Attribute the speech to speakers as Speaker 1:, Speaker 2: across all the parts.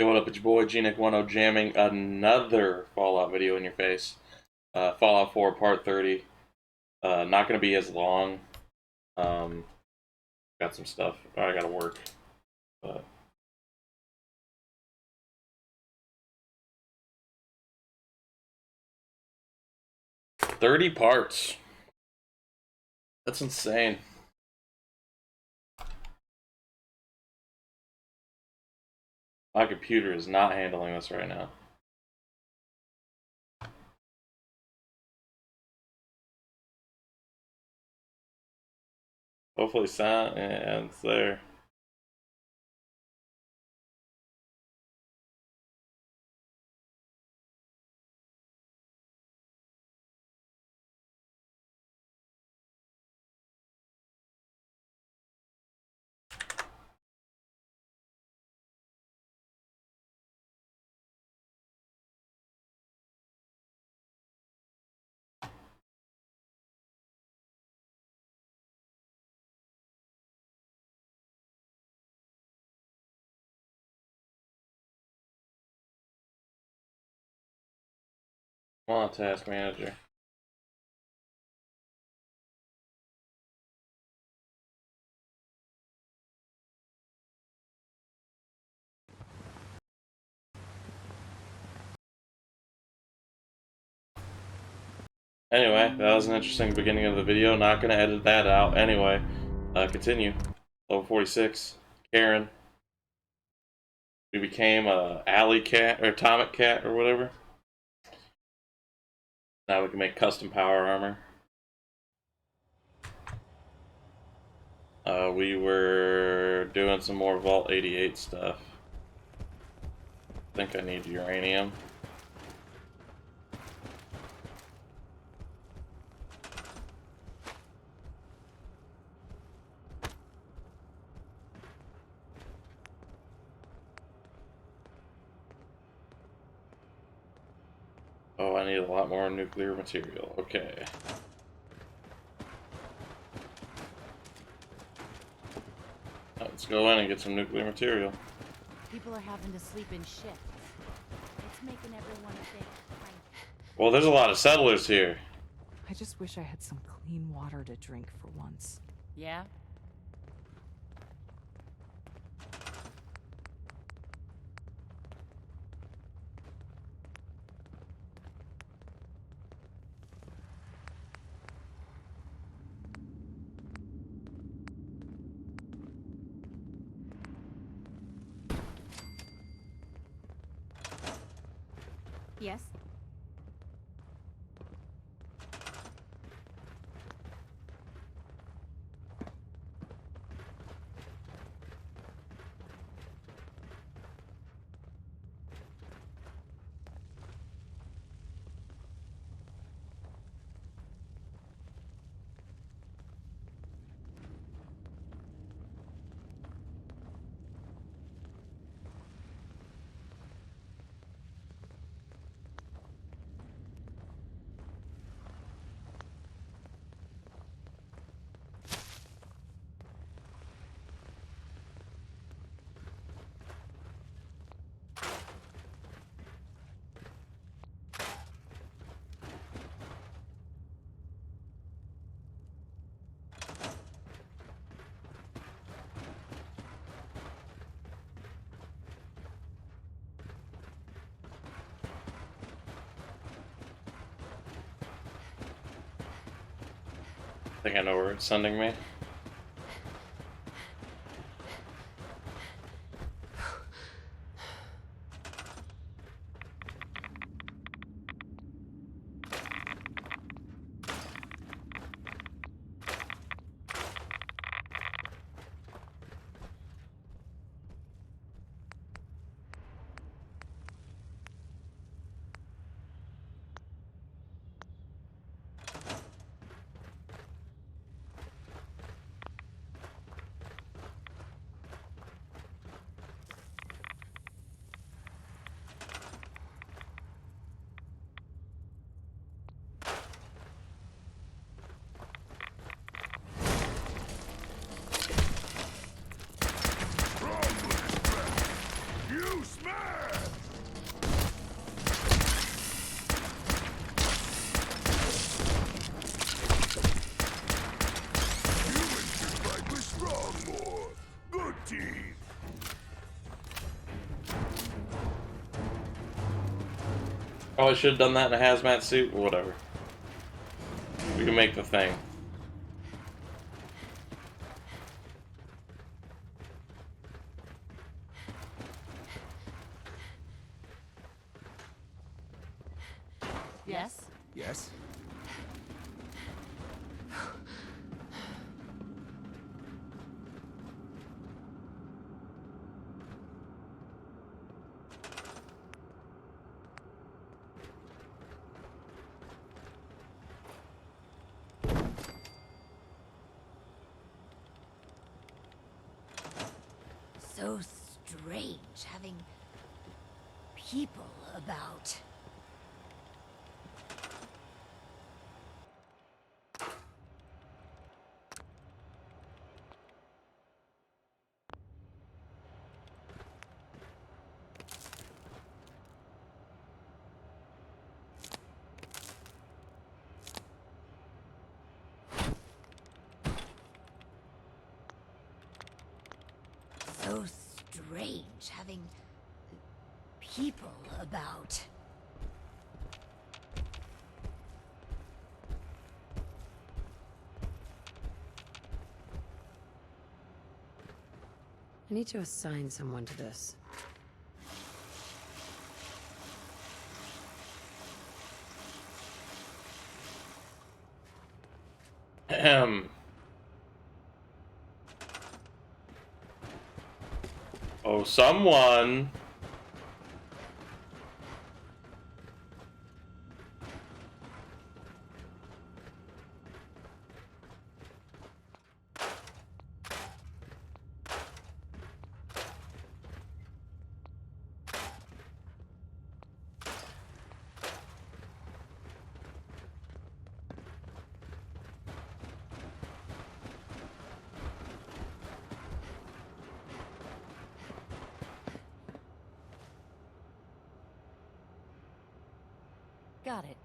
Speaker 1: Yo, what up? It's your boy Genic10 jamming another Fallout video in your face. Fallout 4 Part 30. Not gonna be as long. Um, got some stuff. I gotta work. But 30 parts. That's insane. My computer is not handling this right now. Hopefully, sound and it's there. Come on, Task Manager. Anyway, that was an interesting beginning of the video. Not gonna edit that out. Anyway, continue. Level 46. Karen. We became a alley cat or atomic cat or whatever. Now we can make custom power armor. We were doing some more Vault 88 stuff. I think I need uranium. Oh, I need a lot more nuclear material. Okay. Let's go in and get some nuclear material.
Speaker 2: People are having to sleep in shifts. It's making everyone think.
Speaker 1: Well, there's a lot of settlers here.
Speaker 3: I just wish I had some clean water to drink for once.
Speaker 2: Yeah? Yes?
Speaker 1: I think I know where it's sending me. Oh, I should have done that in a hazmat suit? Whatever. We can make the thing.
Speaker 2: Yes?
Speaker 4: Yes?
Speaker 5: So strange having people about. So strange having people about.
Speaker 6: I need to assign someone to this.
Speaker 1: Ahem. Oh, someone.
Speaker 2: Got it.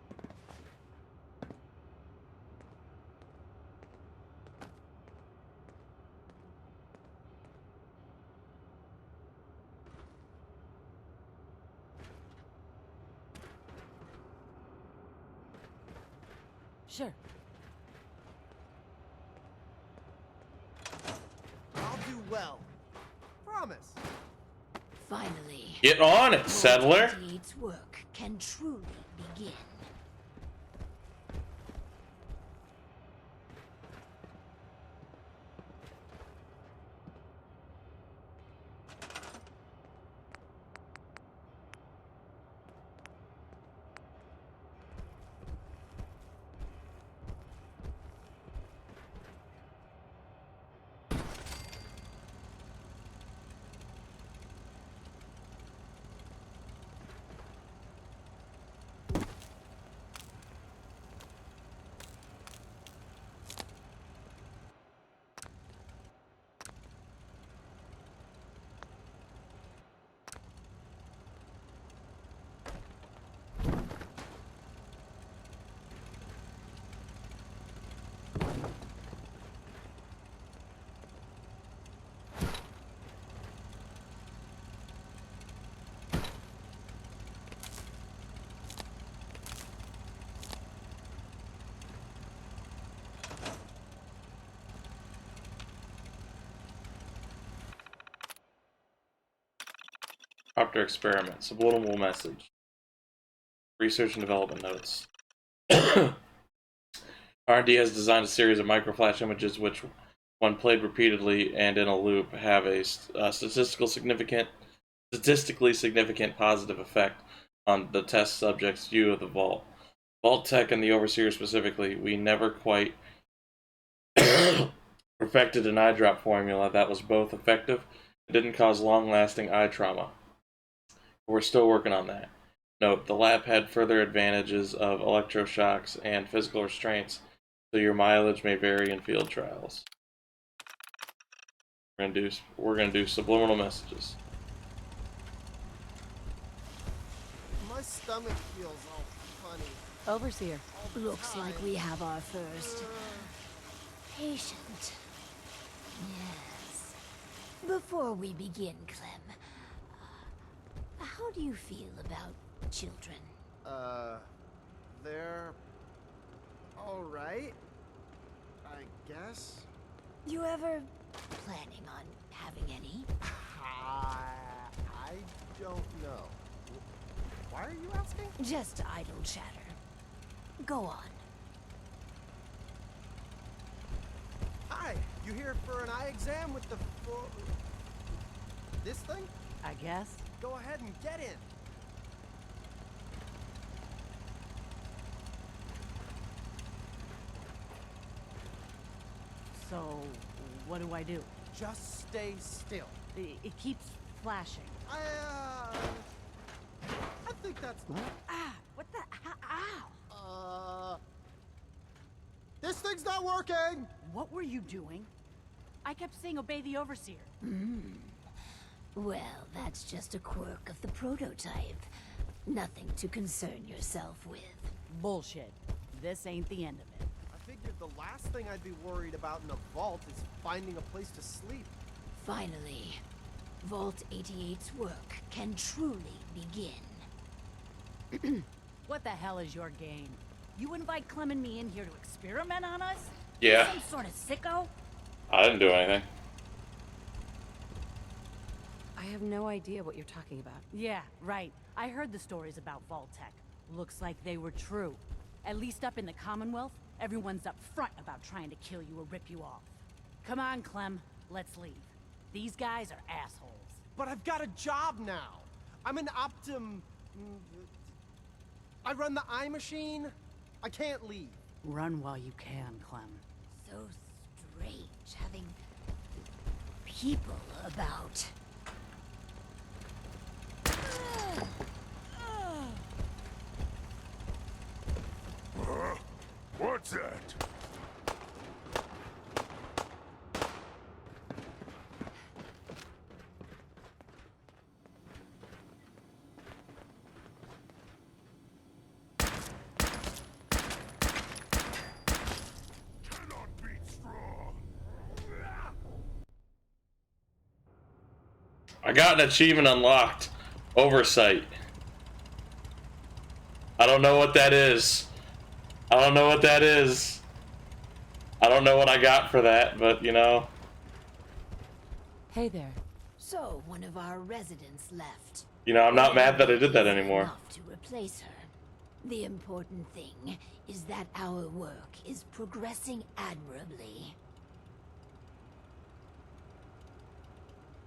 Speaker 2: Sure.
Speaker 4: I'll do well. Promise.
Speaker 5: Finally,
Speaker 1: Get on it, settler.
Speaker 5: 28's work can truly begin.
Speaker 1: After experiment. Subliminal message. Research and development notes. R&D has designed a series of microflash images which, when played repeatedly and in a loop, have a statistically significant positive effect on the test subject's view of the Vault. Vault Tech and the Overseer specifically, we never quite perfected an eye drop formula that was both effective and didn't cause long-lasting eye trauma. We're still working on that. Note, the lab had further advantages of electroshocks and physical restraints, so your mileage may vary in field trials. We're gonna do subliminal messages.
Speaker 4: My stomach feels all funny.
Speaker 2: Overseer.
Speaker 5: Looks like we have our first patient. Yes. Before we begin, Clem, how do you feel about children?
Speaker 4: They're all right, I guess.
Speaker 5: You ever planning on having any?
Speaker 4: I don't know. Why are you asking?
Speaker 5: Just idle chatter. Go on.
Speaker 4: Hi, you here for an eye exam with the this thing?
Speaker 2: I guess.
Speaker 4: Go ahead and get in.
Speaker 2: So, what do I do?
Speaker 4: Just stay still.
Speaker 2: It keeps flashing.
Speaker 4: I think that's
Speaker 2: Ah, what the? Ow!
Speaker 4: this thing's not working.
Speaker 2: What were you doing? I kept saying obey the overseer.
Speaker 5: Well, that's just a quirk of the prototype. Nothing to concern yourself with.
Speaker 2: Bullshit. This ain't the end of it.
Speaker 4: I figured the last thing I'd be worried about in a vault is finding a place to sleep.
Speaker 5: Finally, Vault 88's work can truly begin.
Speaker 2: What the hell is your game? You invite Clem and me in here to experiment on us?
Speaker 1: Yeah.
Speaker 2: Some sort of sicko?
Speaker 1: I didn't do anything.
Speaker 6: I have no idea what you're talking about.
Speaker 2: Yeah, right. I heard the stories about Vault-Tec. Looks like they were true. At least up in the Commonwealth, everyone's up front about trying to kill you or rip you off. Come on, Clem. Let's leave. These guys are assholes.
Speaker 4: But I've got a job now. I'm an I run the eye machine. I can't leave.
Speaker 2: Run while you can, Clem.
Speaker 5: So strange having people about.
Speaker 7: What's that? Cannot beat strong.
Speaker 1: I got an achievement unlocked. Oversight. I don't know what that is. I don't know what that is. I don't know what I got for that, but you know.
Speaker 3: Hey there.
Speaker 5: So one of our residents left.
Speaker 1: You know, I'm not mad that I did that anymore.
Speaker 5: Enough to replace her. The important thing is that our work is progressing admirably.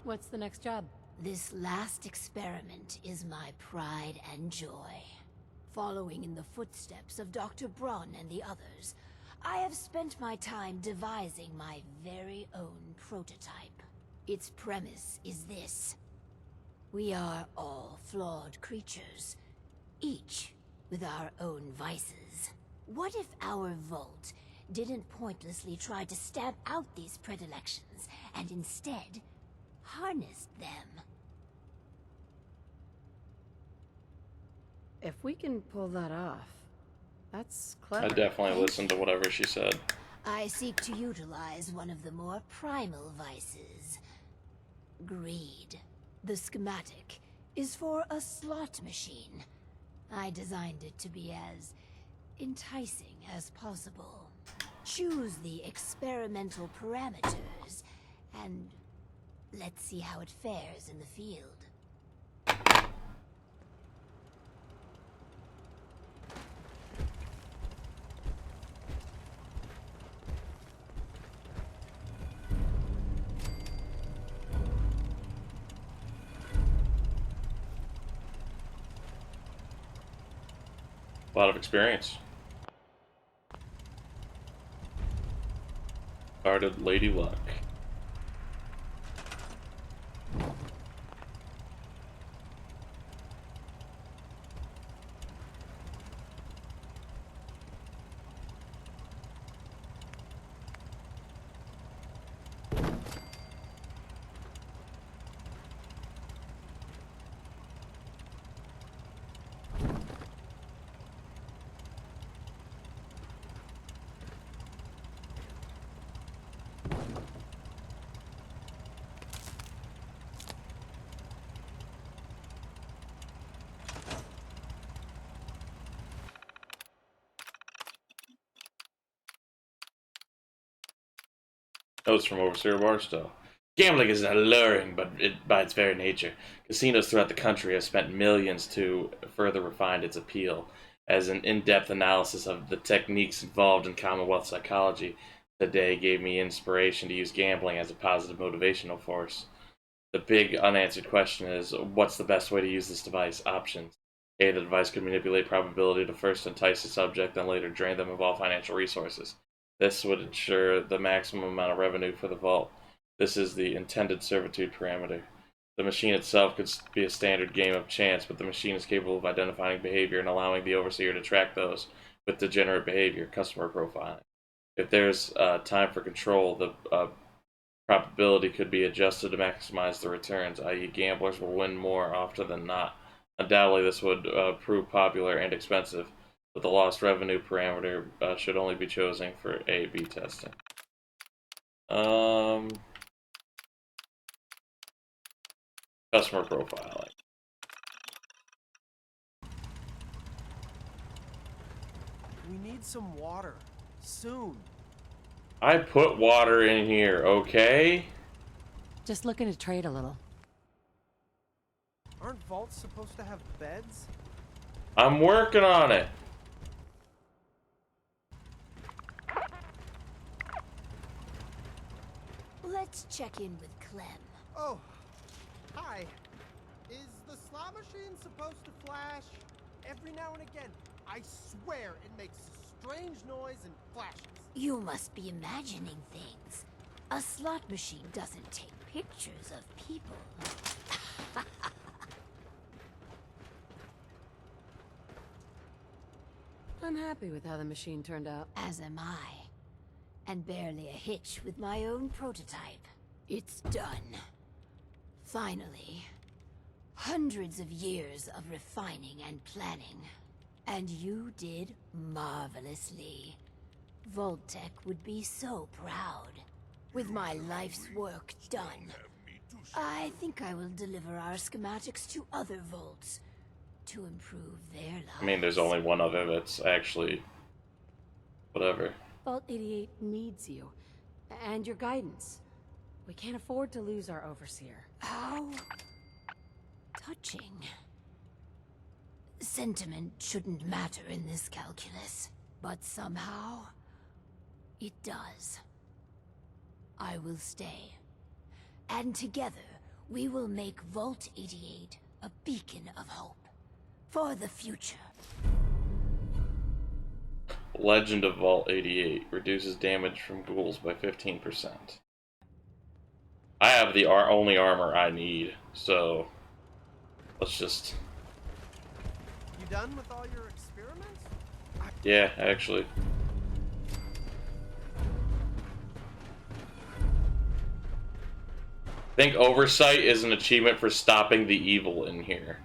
Speaker 6: What's the next job?
Speaker 5: This last experiment is my pride and joy. Following in the footsteps of Dr. Braun and the others, I have spent my time devising my very own prototype. Its premise is this. We are all flawed creatures, each with our own vices. What if our Vault didn't pointlessly try to stamp out these predilections, and instead harnessed them?
Speaker 6: If we can pull that off, that's
Speaker 1: I
Speaker 6: clever.
Speaker 1: definitely listened to whatever she said.
Speaker 5: I seek to utilize one of the more primal vices. Greed. The schematic is for a slot machine. I designed it to be as enticing as possible. Choose the experimental parameters, and let's see how it fares in the field.
Speaker 1: A lot of experience. Guarded Lady Luck. Notes from Overseer Barstow. Gambling is alluring, but by its very nature. Casinos throughout the country have spent millions to further refine its appeal. As an in-depth analysis of the techniques involved in Commonwealth psychology today gave me inspiration to use gambling as a positive motivational force. The big unanswered question is, what's the best way to use this device? Options. A. The device could manipulate probability to first entice the subject, then later drain them of all financial resources. This would ensure the maximum amount of revenue for the vault. This is the intended servitude parameter. The machine itself could be a standard game of chance, but the machine is capable of identifying behavior and allowing the overseer to track those with degenerate behavior, customer profiling. If there's time for control, the probability could be adjusted to maximize the returns, i.e. gamblers will win more often than not. Undoubtedly, this would prove popular and expensive, but the lost revenue parameter should only be chosen for A/B testing. Customer profiling.
Speaker 4: We need some water. Soon.
Speaker 1: I put water in here, okay?
Speaker 6: Just looking to trade a little.
Speaker 4: Aren't vaults supposed to have beds?
Speaker 1: I'm working on it.
Speaker 5: Let's check in with Clem.
Speaker 4: Oh, hi. Is the slot machine supposed to flash? Every now and again, I swear it makes a strange noise and flashes.
Speaker 5: You must be imagining things. A slot machine doesn't take pictures of people.
Speaker 6: I'm happy with how the machine turned out.
Speaker 5: As am I. And barely a hitch with my own prototype. It's done. Finally. Hundreds of years of refining and planning. And you did marvelously. Vault-Tec would be so proud. With my life's work done, I think I will deliver our schematics to other vaults to improve their lives.
Speaker 1: I mean, there's only one other that's actually... whatever.
Speaker 6: Vault 88 needs you. And your guidance. We can't afford to lose our overseer.
Speaker 5: How touching. Sentiment shouldn't matter in this calculus, but somehow it does. I will stay. And together, we will make Vault 88 a beacon of hope for the future.
Speaker 1: Legend of Vault 88 reduces damage from ghouls by 15%. I have the only armor I need, so let's just...
Speaker 4: You done with all your experiments?
Speaker 1: Yeah, actually. I think Oversight is an achievement for stopping the evil in here.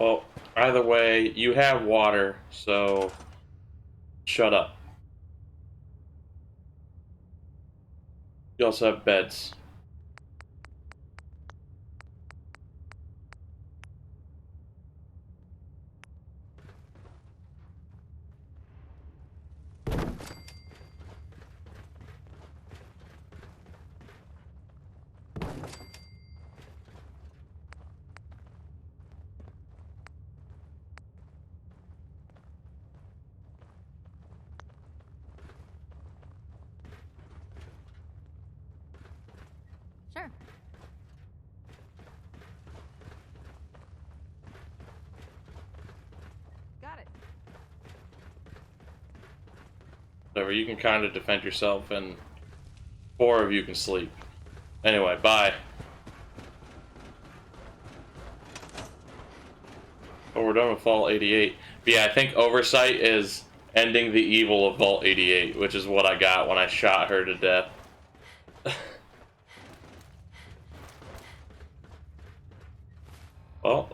Speaker 1: Well, either way, you have water, so shut up. You also have beds.
Speaker 2: Sure. Got it.
Speaker 1: Whatever, you can kind of defend yourself, and 4 of you can sleep. Anyway, bye. Oh, we're done with Vault 88. But yeah, I think Oversight is ending the evil of Vault 88, which is what I got when I shot her to death. Well,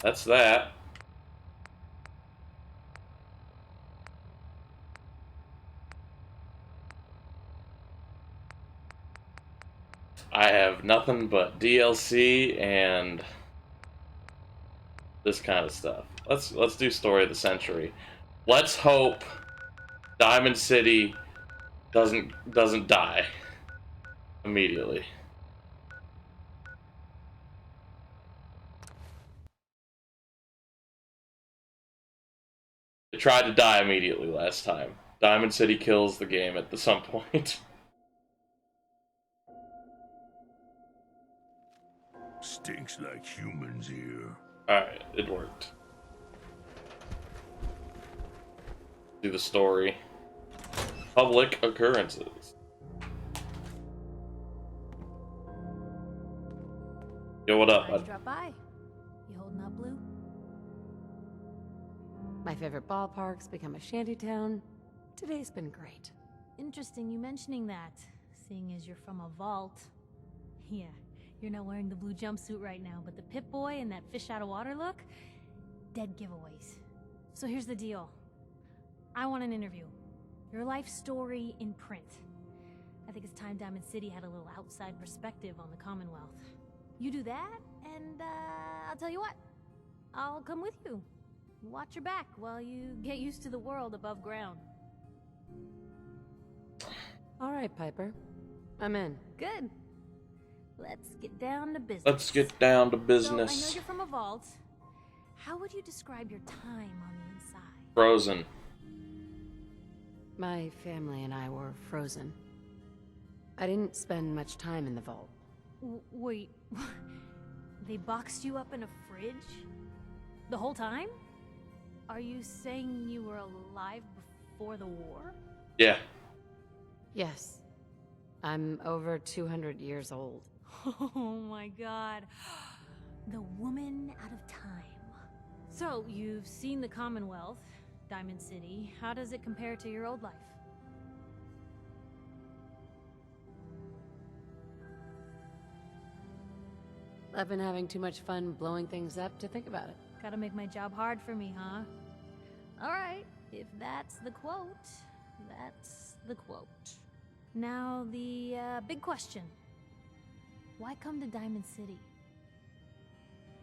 Speaker 1: that's that. I have nothing but DLC and this kind of stuff. Let's do Story of the Century. Let's hope Diamond City doesn't die immediately. It tried to die immediately last time. Diamond City kills the game at some point.
Speaker 7: Stinks like humans here.
Speaker 1: Alright, it worked. Do the story. Public occurrences. Yo, what up,
Speaker 2: Glad you
Speaker 1: bud?
Speaker 2: dropped by. You holding up, Blue?
Speaker 6: My favorite ballpark's become a shantytown. Today's been great.
Speaker 8: Interesting you mentioning that, seeing as you're from a vault. Yeah, you're not wearing the blue jumpsuit right now, but the Pip-Boy and that fish out of water look? Dead giveaways. So here's the deal. I want an interview. Your life story in print. I think it's time Diamond City had a little outside perspective on the Commonwealth. You do that, and I'll tell you what. I'll come with you. Watch your back while you get used to the world above ground.
Speaker 6: All right, Piper. I'm in.
Speaker 8: Good. Let's get down to business.
Speaker 1: Let's get down to
Speaker 8: So, I know
Speaker 1: business.
Speaker 8: you're from a vault. How would you describe your time on the inside?
Speaker 1: Frozen.
Speaker 6: My family and I were frozen. I didn't spend much time in the vault.
Speaker 8: Wait, they boxed you up in a fridge? The whole time? Are you saying you were alive before the war?
Speaker 1: Yeah.
Speaker 6: Yes. I'm over 200 years old.
Speaker 8: Oh my god. The woman out of time. So, you've seen the Commonwealth, Diamond City. How does it compare to your old life?
Speaker 6: I've been having too much fun blowing things up to think about it.
Speaker 8: Gotta make my job hard for me, huh? Alright, if that's the quote, that's the quote. Now, the big question. Why come to Diamond City?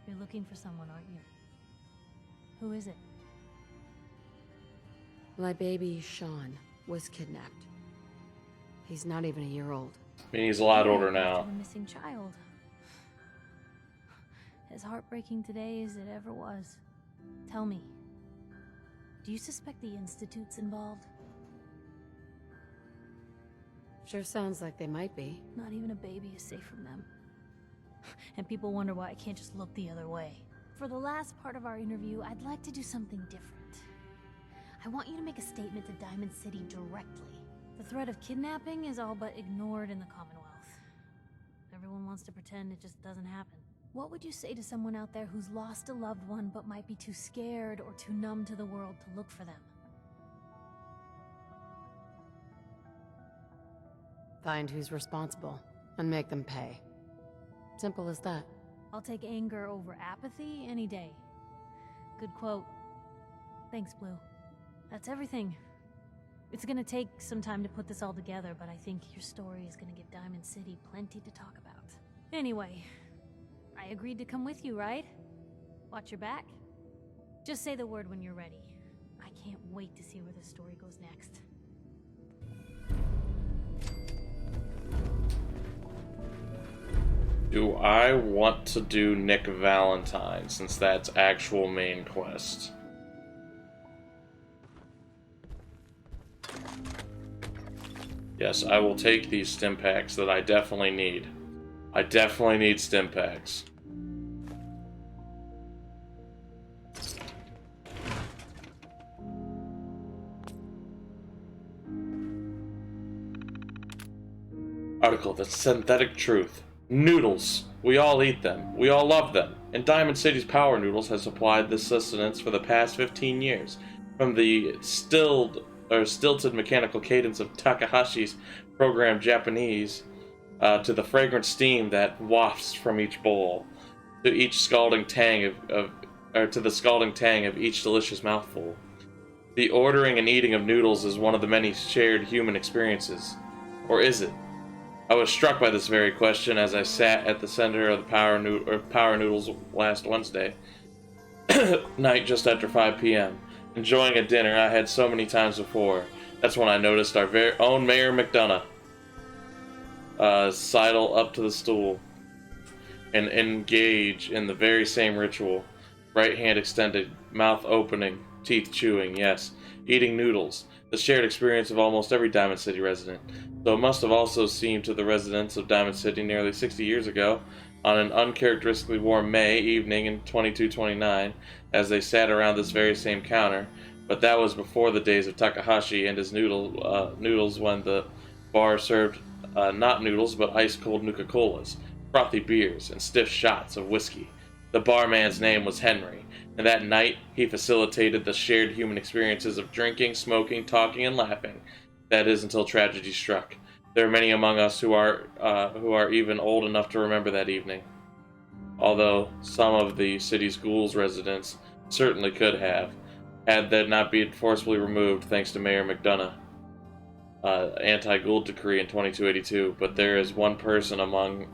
Speaker 8: You're looking for someone, aren't you? Who is it?
Speaker 6: My baby, Sean, was kidnapped. He's not even a year old.
Speaker 1: I mean, he's a lot older
Speaker 8: After
Speaker 1: now.
Speaker 8: the missing child. As heartbreaking today as it ever was. Tell me, do you suspect the Institute's involved?
Speaker 6: Sure sounds like they might be.
Speaker 8: Not even a baby is safe from them. And people wonder why I can't just look the other way. For the last part of our interview, I'd like to do something different. I want you to make a statement to Diamond City directly. The threat of kidnapping is all but ignored in the Commonwealth. Everyone wants to pretend it just doesn't happen. What would you say to someone out there who's lost a loved one but might be too scared or too numb to the world to look for them?
Speaker 6: Find who's responsible and make them pay. Simple as that.
Speaker 8: I'll take anger over apathy any day. Good quote. Thanks, Blue. That's everything. It's gonna take some time to put this all together, but I think your story is gonna give Diamond City plenty to talk about. Anyway, I agreed to come with you, right? Watch your back. Just say the word when you're ready. I can't wait to see where this story goes next.
Speaker 1: Do I want to do Nick Valentine, since that's actual main quest? Yes, I will take these stim packs that I definitely need. I definitely need stim packs. Article, The Synthetic Truth. Noodles. We all eat them. We all love them. And Diamond City's Power Noodles has supplied this sustenance for the past 15 years. From the stilted mechanical cadence of Takahashi's programmed Japanese, to the fragrant steam that wafts from each bowl, to each scalding tang to the scalding tang of each delicious mouthful. The ordering and eating of noodles is one of the many shared human experiences. Or is it? I was struck by this very question as I sat at the center of the Power Noodles last Wednesday night just after 5 p.m., enjoying a dinner I had so many times before. That's when I noticed our very own Mayor McDonough sidle up to the stool and engage in the very same ritual. Right hand extended, mouth opening, teeth chewing, yes, eating noodles. The shared experience of almost every Diamond City resident. Though it must have also seemed to the residents of Diamond City nearly 60 years ago, on an uncharacteristically warm May evening in 2229, as they sat around this very same counter. But that was before the days of Takahashi and his noodles, when the bar served not noodles but ice-cold Nuka-Colas, frothy beers, and stiff shots of whiskey. The barman's name was Henry, and that night he facilitated the shared human experiences of drinking, smoking, talking, and laughing. That is, until tragedy struck. There are many among us who are even old enough to remember that evening. Although some of the city's ghouls residents certainly could have, had that not been forcibly removed thanks to Mayor McDonough. Anti-ghoul decree in 2282, but there is one person among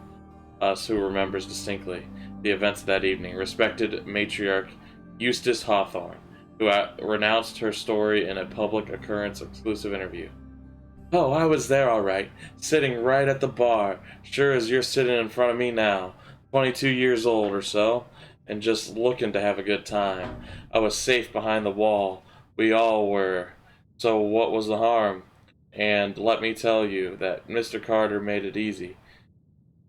Speaker 1: us who remembers distinctly the events of that evening, respected matriarch Eustace Hawthorne, who renounced her story in a public occurrence exclusive interview. "Oh, I was there all right, sitting right at the bar, sure as you're sitting in front of me now, 22 years old or so, and just looking to have a good time. I was safe behind the wall, we all were, so what was the harm? And let me tell you that Mr. Carter made it easy.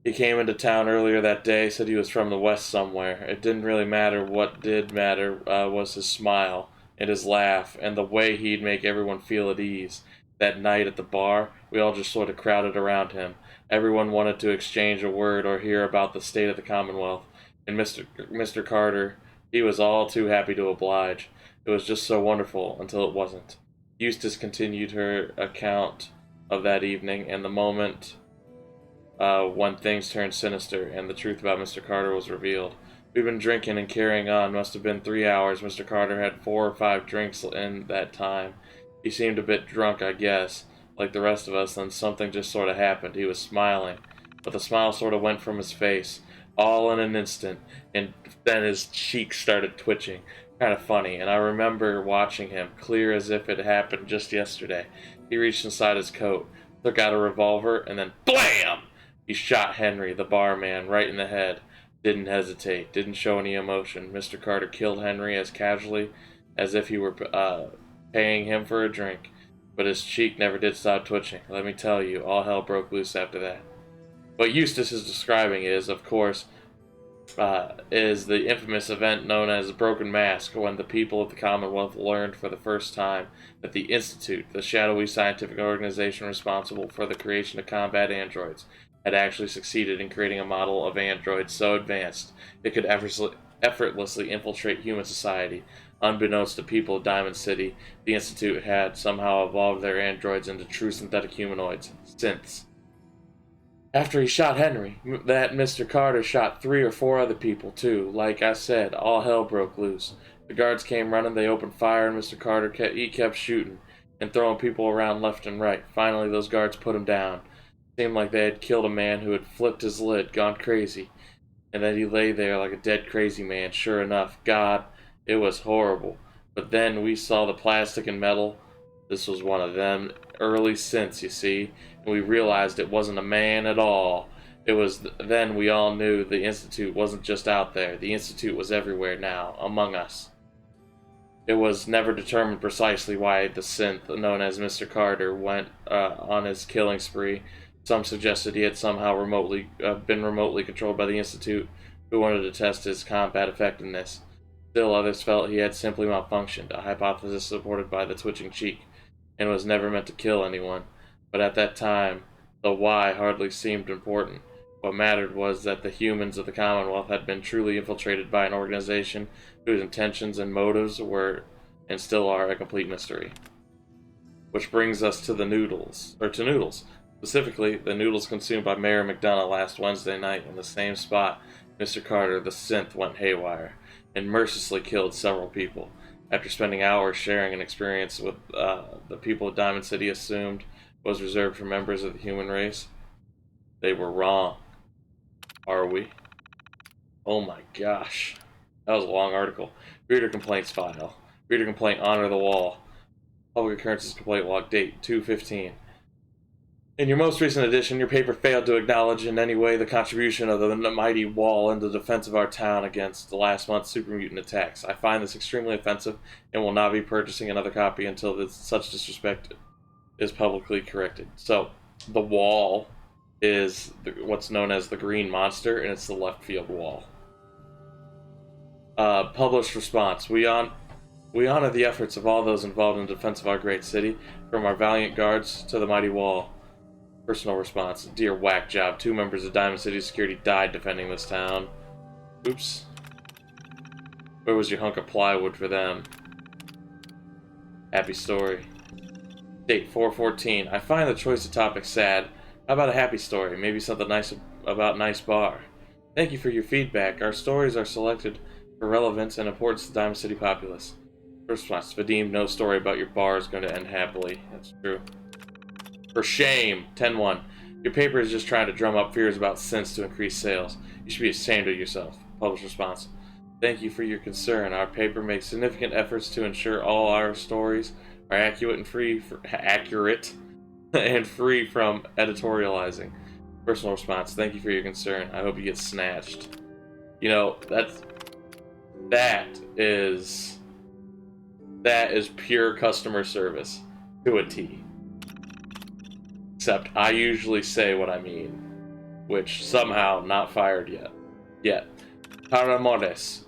Speaker 1: He came into town earlier that day, said he was from the west somewhere. It didn't really matter. What did matter was his smile and his laugh and the way he'd make everyone feel at ease. That night at the bar, we all just sort of crowded around him. Everyone wanted to exchange a word or hear about the state of the Commonwealth. And Mr. Carter, he was all too happy to oblige. It was just so wonderful until it wasn't." Eustace continued her account of that evening and the moment when things turned sinister and the truth about Mr. Carter was revealed. "We've been drinking and carrying on. Must have been 3 hours. Mr. Carter had 4 or 5 drinks in that time. He seemed a bit drunk, I guess, like the rest of us, then something just sort of happened. He was smiling, but the smile sort of went from his face, all in an instant, and then his cheeks started twitching. Kind of funny, and I remember watching him, clear as if it happened just yesterday. He reached inside his coat, took out a revolver, and then BLAM! He shot Henry, the barman, right in the head. Didn't hesitate, didn't show any emotion. Mr. Carter killed Henry as casually as if he were paying him for a drink, but his cheek never did stop twitching. Let me tell you, all hell broke loose after that. What Eustace is describing is, of course, is the infamous event known as the Broken Mask, when the people of the Commonwealth learned for the first time that the Institute, the shadowy scientific organization responsible for the creation of combat androids, had actually succeeded in creating a model of android so advanced it could effortlessly infiltrate human society. Unbeknownst to people of Diamond City, the Institute had somehow evolved their androids into true synthetic humanoids, synths. After he shot Henry, that Mr. Carter shot 3 or 4 other people too. Like I said, all hell broke loose. The guards came running, they opened fire, and Mr. Carter kept shooting and throwing people around left and right. Finally, those guards put him down. It seemed like they had killed a man who had flipped his lid, gone crazy, and that he lay there like a dead crazy man. Sure enough, God, it was horrible. But then we saw the plastic and metal. This was one of them early synths, you see, and we realized it wasn't a man at all. It was then we all knew the Institute wasn't just out there. The Institute was everywhere now, among us. It was never determined precisely why the synth, known as Mr. Carter, went on his killing spree. Some suggested he had somehow been remotely controlled by the Institute, who wanted to test his combat effectiveness. Still, others felt he had simply malfunctioned, a hypothesis supported by the twitching cheek, and was never meant to kill anyone. But at that time, the why hardly seemed important. What mattered was that the humans of the Commonwealth had been truly infiltrated by an organization whose intentions and motives were, and still are, a complete mystery. Which brings us to Noodles. Specifically, the noodles consumed by Mayor McDonough last Wednesday night in the same spot Mr. Carter, the synth, went haywire, and mercilessly killed several people. After spending hours sharing an experience with the people of Diamond City assumed was reserved for members of the human race, they were wrong. Are we? Oh my gosh. That was a long article. Reader complaints file. Reader complaint, honor the wall. Public occurrences complaint log, date 2/15. In your most recent edition, your paper failed to acknowledge in any way the contribution of the mighty wall in the defense of our town against the last month's super mutant attacks. I find this extremely offensive and will not be purchasing another copy until such disrespect is publicly corrected. So, the wall is what's known as the Green Monster, and it's the left field wall. Published response. We honor the efforts of all those involved in the defense of our great city, from our valiant guards to the mighty wall. Personal response. Dear whack job, 2 members of Diamond City Security died defending this town. Oops. Where was your hunk of plywood for them? Happy story. Date 4/14. I find the choice of topic sad. How about a happy story? Maybe something nice about Nice Bar. Thank you for your feedback. Our stories are selected for relevance and importance to the Diamond City populace. First response. Vadim, no story about your bar is going to end happily. That's true. For shame. 10-1. Your paper is just trying to drum up fears about synths to increase sales. You should be ashamed of yourself. Published response. Thank you for your concern. Our paper makes significant efforts to ensure all our stories are accurate and free from editorializing. Personal response. Thank you for your concern. I hope you get snatched. You know, that is pure customer service to a T. Except I usually say what I mean, which somehow not fired yet. Para amores.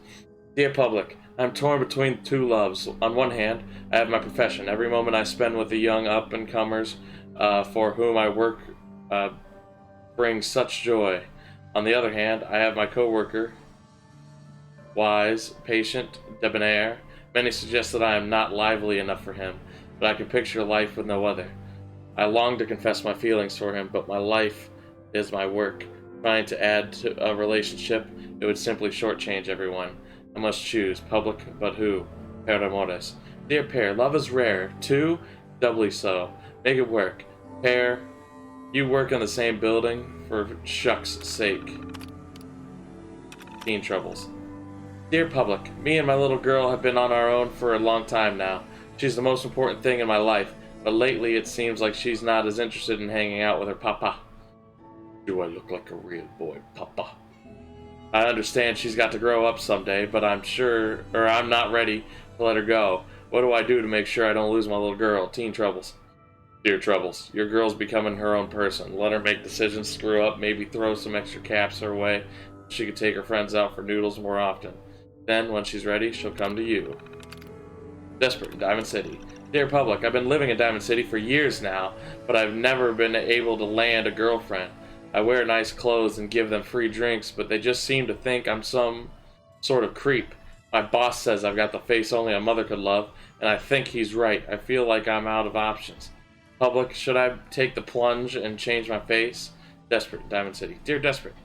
Speaker 1: Dear public, I'm torn between 2 loves. On one hand, I have my profession. Every moment I spend with the young up-and-comers for whom I work brings such joy. On the other hand, I have my co-worker, wise, patient, debonair. Many suggest that I am not lively enough for him, but I can picture life with no other. I long to confess my feelings for him, but my life is my work. Trying to add to a relationship, it would simply shortchange everyone. I must choose, public, but who? Per amores. Dear Pear, love is rare. 2, doubly so. Make it work. Pear, you work in the same building, for shucks' sake. Teen troubles. Dear public, me and my little girl have been on our own for a long time now. She's the most important thing in my life, but lately it seems like she's not as interested in hanging out with her papa. Do I look like a real boy, papa? I understand she's got to grow up someday, but I'm not ready to let her go. What do I do to make sure I don't lose my little girl? Teen troubles. Dear Troubles, your girl's becoming her own person. Let her make decisions, screw up, maybe throw some extra caps her way. She could take her friends out for noodles more often. Then, when she's ready, she'll come to you. Desperate, Diamond City. Dear public, I've been living in Diamond City for years now, but I've never been able to land a girlfriend. I wear nice clothes and give them free drinks, but they just seem to think I'm some sort of creep. My boss says I've got the face only a mother could love, and I think he's right. I feel like I'm out of options. Public, should I take the plunge and change my face? Desperate, Diamond City. Dear Desperate,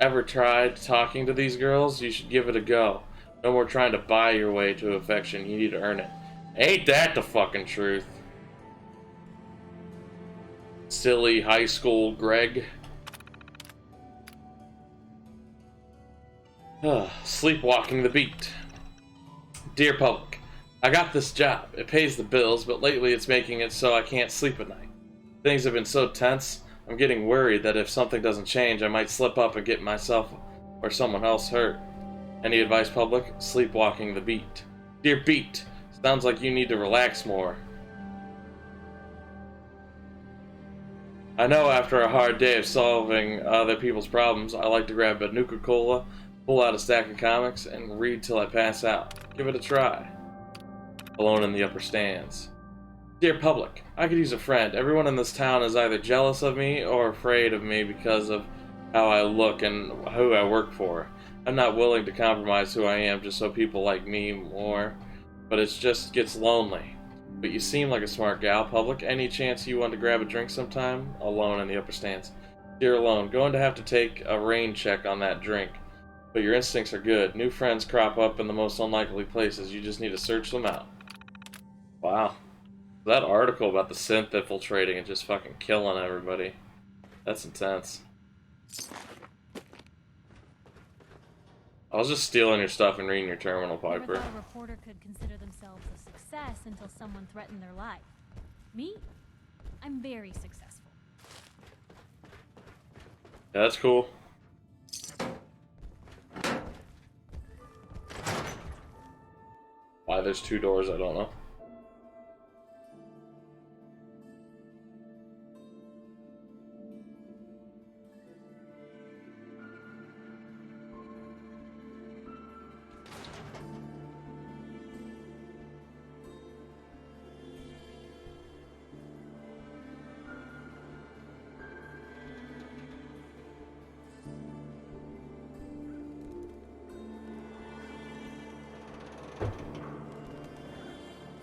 Speaker 1: ever tried talking to these girls? You should give it a go. No more trying to buy your way to affection. You need to earn it. Ain't that the fucking truth? Silly high school Greg. Sleepwalking the beat. Dear public, I got this job. It pays the bills, but lately it's making it so I can't sleep at night. Things have been so tense, I'm getting worried that if something doesn't change, I might slip up and get myself or someone else hurt. Any advice, public? Sleepwalking the beat. Dear Beat, sounds like you need to relax more. I know after a hard day of solving other people's problems, I like to grab a Nuka-Cola, pull out a stack of comics, and read till I pass out. Give it a try. Alone in the upper stands. Dear public, I could use a friend. Everyone in this town is either jealous of me or afraid of me because of how I look and who I work for. I'm not willing to compromise who I am just so people like me more, but it just gets lonely. But you seem like a smart gal, public. Any chance you want to grab a drink sometime? Alone in the upper stands. Dear Alone, going to have to take a rain check on that drink. But your instincts are good. New friends crop up in the most unlikely places. You just need to search them out. Wow. That article about the synth infiltrating and just fucking killing everybody. That's intense. I was just stealing your stuff and reading your terminal,
Speaker 8: Never
Speaker 1: Piper.
Speaker 8: thought a reporter could consider themselves a success until someone threatened their life. Me? I'm very successful.
Speaker 1: Yeah, that's cool. Why there's two doors, I don't know.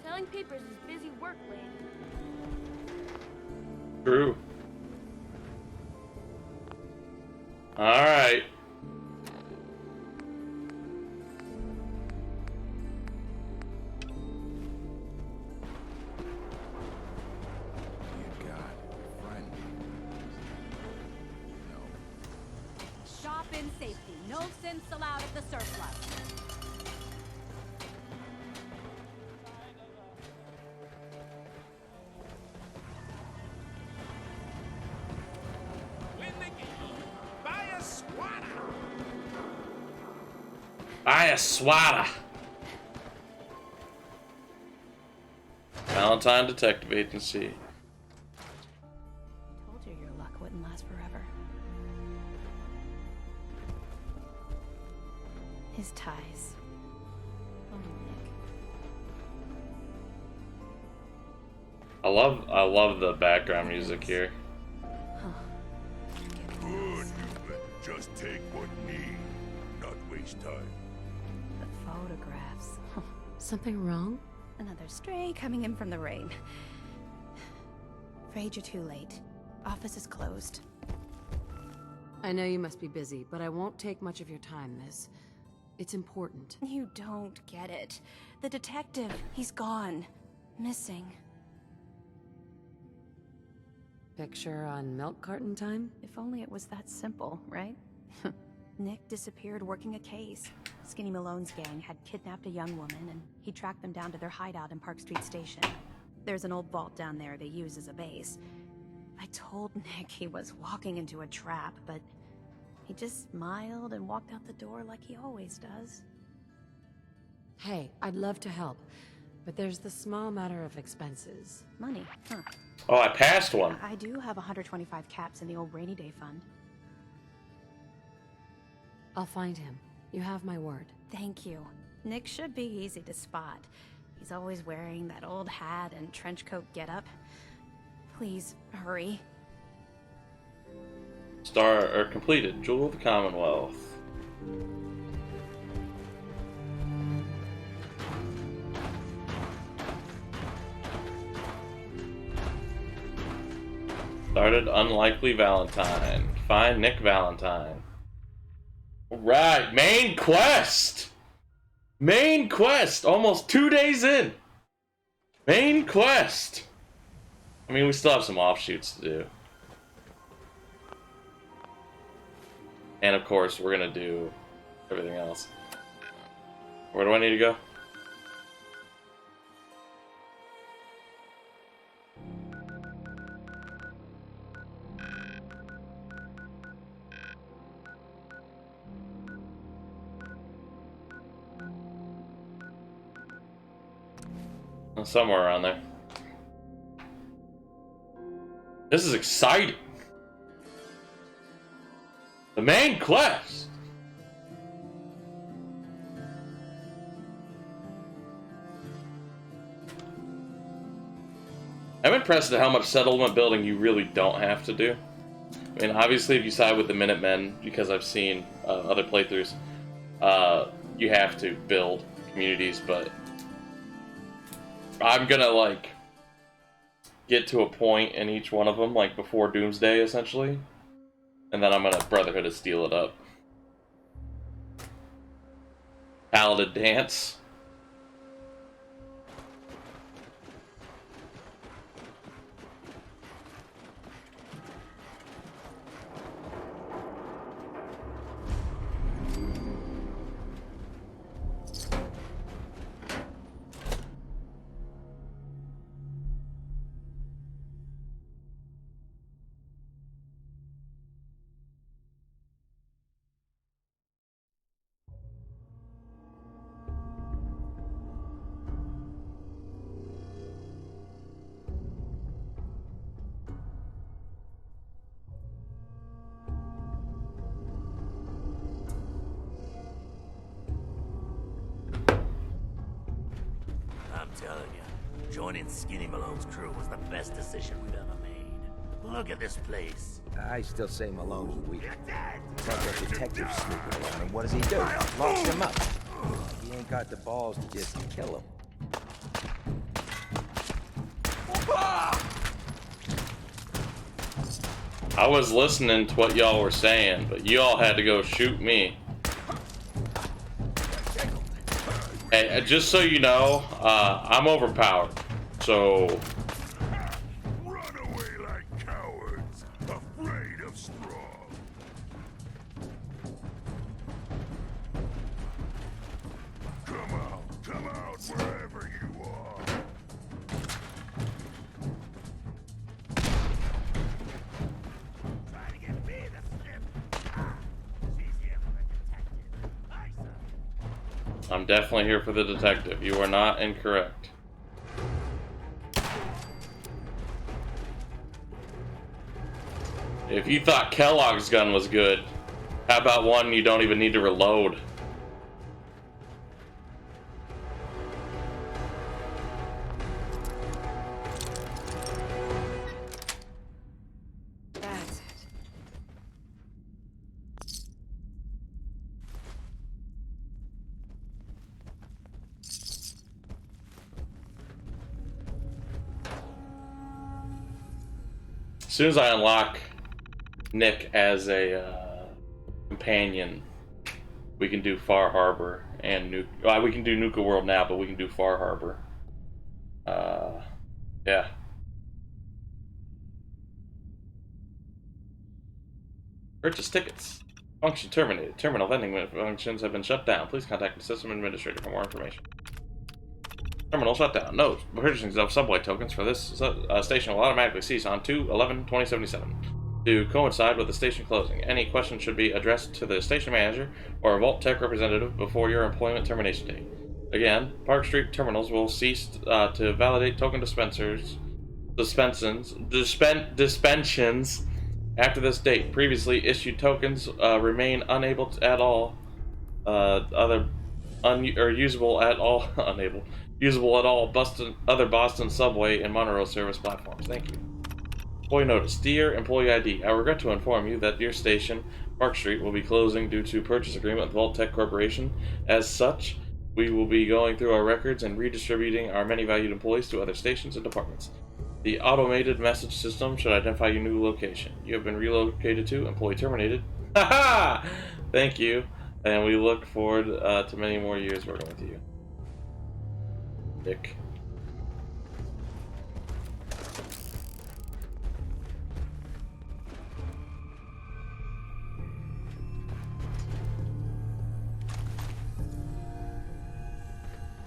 Speaker 9: Selling papers is busy work, lady.
Speaker 1: True. Alright.
Speaker 2: Shop in safety. No synths allowed at the surplus.
Speaker 1: Buy a swatter. Valentine Detective Agency.
Speaker 6: Told you your luck wouldn't last forever. His ties. Oh, Nick.
Speaker 1: I love the background music here.
Speaker 7: Good, you better just take what you need, not waste time.
Speaker 6: The photographs. Something wrong?
Speaker 10: Another stray coming in from the rain. Afraid you're too late. Office is closed.
Speaker 6: I know you must be busy, but I won't take much of your time, Miss. It's important.
Speaker 10: You don't get it. The detective, he's gone. Missing.
Speaker 6: Picture on milk carton time?
Speaker 10: If only it was that simple, right? Nick disappeared working a case. Skinny Malone's gang had kidnapped a young woman, and he tracked them down to their hideout in Park Street Station. There's an old vault down there they use as a base. I told Nick he was walking into a trap, but he just smiled and walked out the door like he always does.
Speaker 6: Hey, I'd love to help, but there's the small matter of expenses.
Speaker 10: Money, huh?
Speaker 1: Oh, I passed one.
Speaker 10: I do have 125 caps in the old rainy day fund.
Speaker 6: I'll find him. You have my word.
Speaker 10: Thank you. Nick should be easy to spot. He's always wearing that old hat and trench coat getup. Please, hurry.
Speaker 1: Completed. Jewel of the Commonwealth. Started Unlikely Valentine. Find Nick Valentine. Right, main quest! Main quest! Almost 2 days in! Main quest! I mean, we still have some offshoots to do. And of course, we're gonna do everything else. Where do I need to go? Somewhere around there. This is exciting. The main quest. I'm impressed at how much settlement building you really don't have to do. I mean, obviously, if you side with the Minutemen, because I've seen other playthroughs, you have to build communities, but I'm gonna, like, get to a point in each one of them, like, before Doomsday, essentially. And then I'm gonna Brotherhood of Steel it up. Paladin Dance.
Speaker 11: I'm telling you, joining Skinny Malone's crew was the best decision we've ever made. Look at this place.
Speaker 12: I still say Malone's weak. It's like a detective snooping around, and what does he do? Locks him up. He ain't got the balls to just kill him.
Speaker 1: I was listening to what y'all were saying, but y'all had to go shoot me. Hey, just so you know, I'm overpowered, so...
Speaker 7: Run away like cowards, afraid of strong. Come out wherever you are.
Speaker 11: Trying to get me the slip. She's here for the detective. Aye, sir.
Speaker 1: I'm definitely here for the detective. You are not incorrect. If you thought Kellogg's gun was good, how about one you don't even need to reload?
Speaker 3: That's it.
Speaker 1: As soon as I unlock Nick as a companion, we can do Far Harbor and we can do Nuka World now, but we can do Far Harbor. Yeah. Purchase tickets. Function terminated. Terminal vending functions have been shut down. Please contact the system administrator for more information. Terminal shutdown. Note: purchasing of subway tokens for this station will automatically cease on 2/11/2077. To coincide with the station closing, any questions should be addressed to the station manager or a Vault Tech representative before your employment termination date. Again, Park Street terminals will cease to validate token dispensions after this date. Previously issued tokens remain unable to at all usable at all other Boston subway and monorail service platforms. Thank you. Employee notice. Dear Employee ID, I regret to inform you that your station, Park Street, will be closing due to purchase agreement with Vault Tech Corporation. As such, we will be going through our records and redistributing our many valued employees to other stations and departments. The automated message system should identify your new location. You have been relocated to employee terminated. Haha! Thank you. And we look forward to many more years working with you. Dick.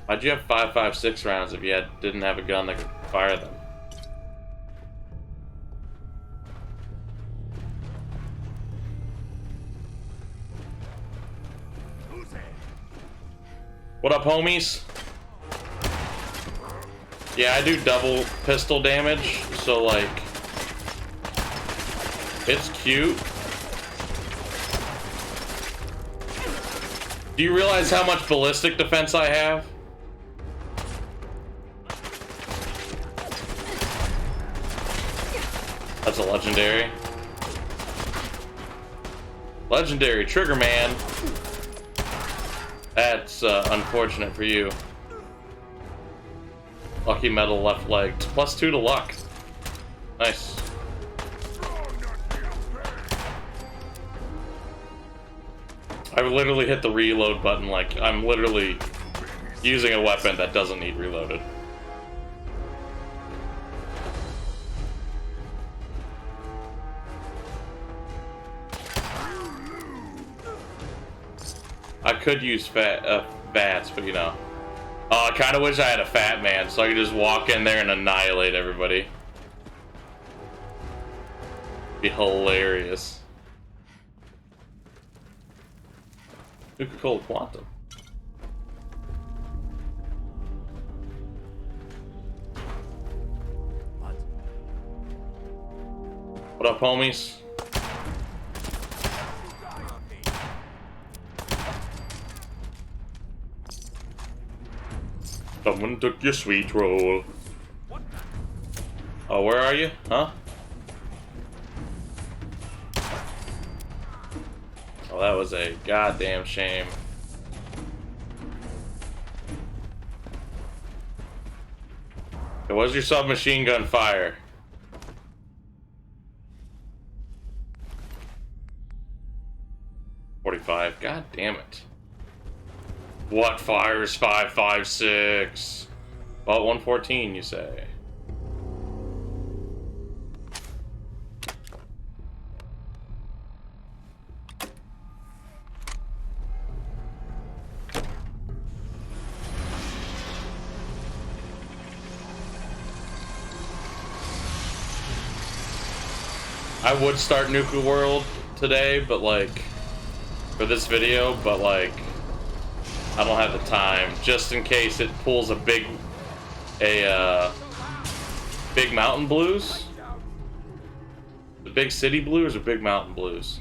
Speaker 1: Why'd you have 5.56 rounds if you didn't have a gun that could fire them? What up, homies? Yeah, I do double pistol damage, so like, it's cute. Do you realize how much ballistic defense I have? That's a legendary. Legendary Trigger Man. That's unfortunate for you. Lucky metal left leg. +2 to luck. Nice. I literally hit the reload button like I'm literally using a weapon that doesn't need reloaded. I could use bats, but you know. Oh, I kind of wish I had a fat man so I could just walk in there and annihilate everybody. Be hilarious. Nuka-Cola Quantum. What up, homies? Someone took your sweet roll. Oh, where are you? Huh? Oh, that was a goddamn shame. It was your submachine gun fire. .45. God damn it. What fires 5.56? About 114, you say? I would start Nuka World today, but like, for this video, but like, I don't have the time, just in case it pulls a big Mountain Blues? The Big City Blues or Big Mountain Blues?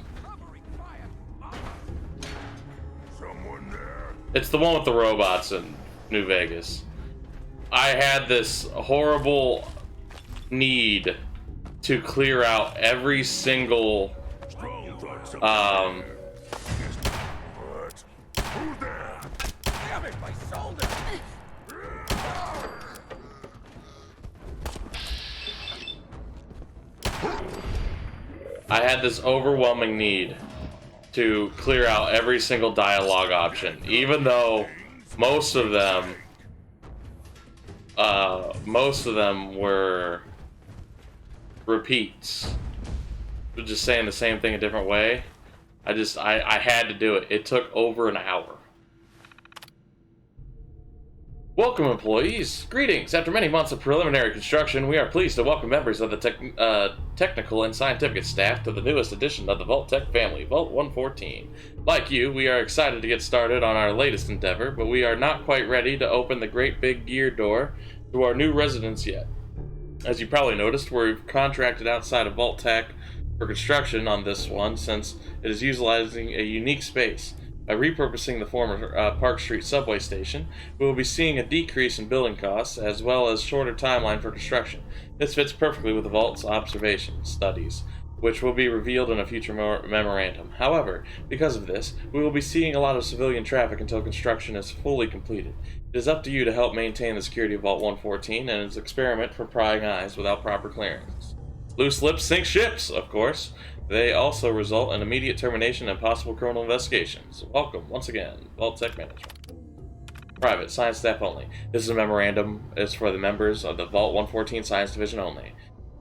Speaker 1: It's the one with the robots in New Vegas. I had this horrible need to clear out every single I had this overwhelming need to clear out every single dialogue option, even though most of them were repeats. We're just saying the same thing a different way. I had to do it. It took over an hour. Welcome, employees. Greetings. After many months of preliminary construction, we are pleased to welcome members of the technical and scientific staff to the newest edition of the Vault-Tec family, Vault 114. Like you, we are excited to get started on our latest endeavor, but we are not quite ready to open the great big gear door to our new residence yet. As you probably noticed, we've contracted outside of Vault-Tec for construction on this one, since it is utilizing a unique space. By repurposing the former Park Street subway station, we will be seeing a decrease in building costs, as well as shorter timeline for construction. This fits perfectly with the Vault's observation studies, which will be revealed in a future memorandum. However, because of this, we will be seeing a lot of civilian traffic until construction is fully completed. It is up to you to help maintain the security of Vault 114 and its experiment for prying eyes without proper clearance. Loose lips sink ships, of course. They also result in immediate termination and possible criminal investigations. Welcome, once again, Vault-Tec Management. Private, science staff only. This is a memorandum. It's for the members of the Vault 114 Science Division only,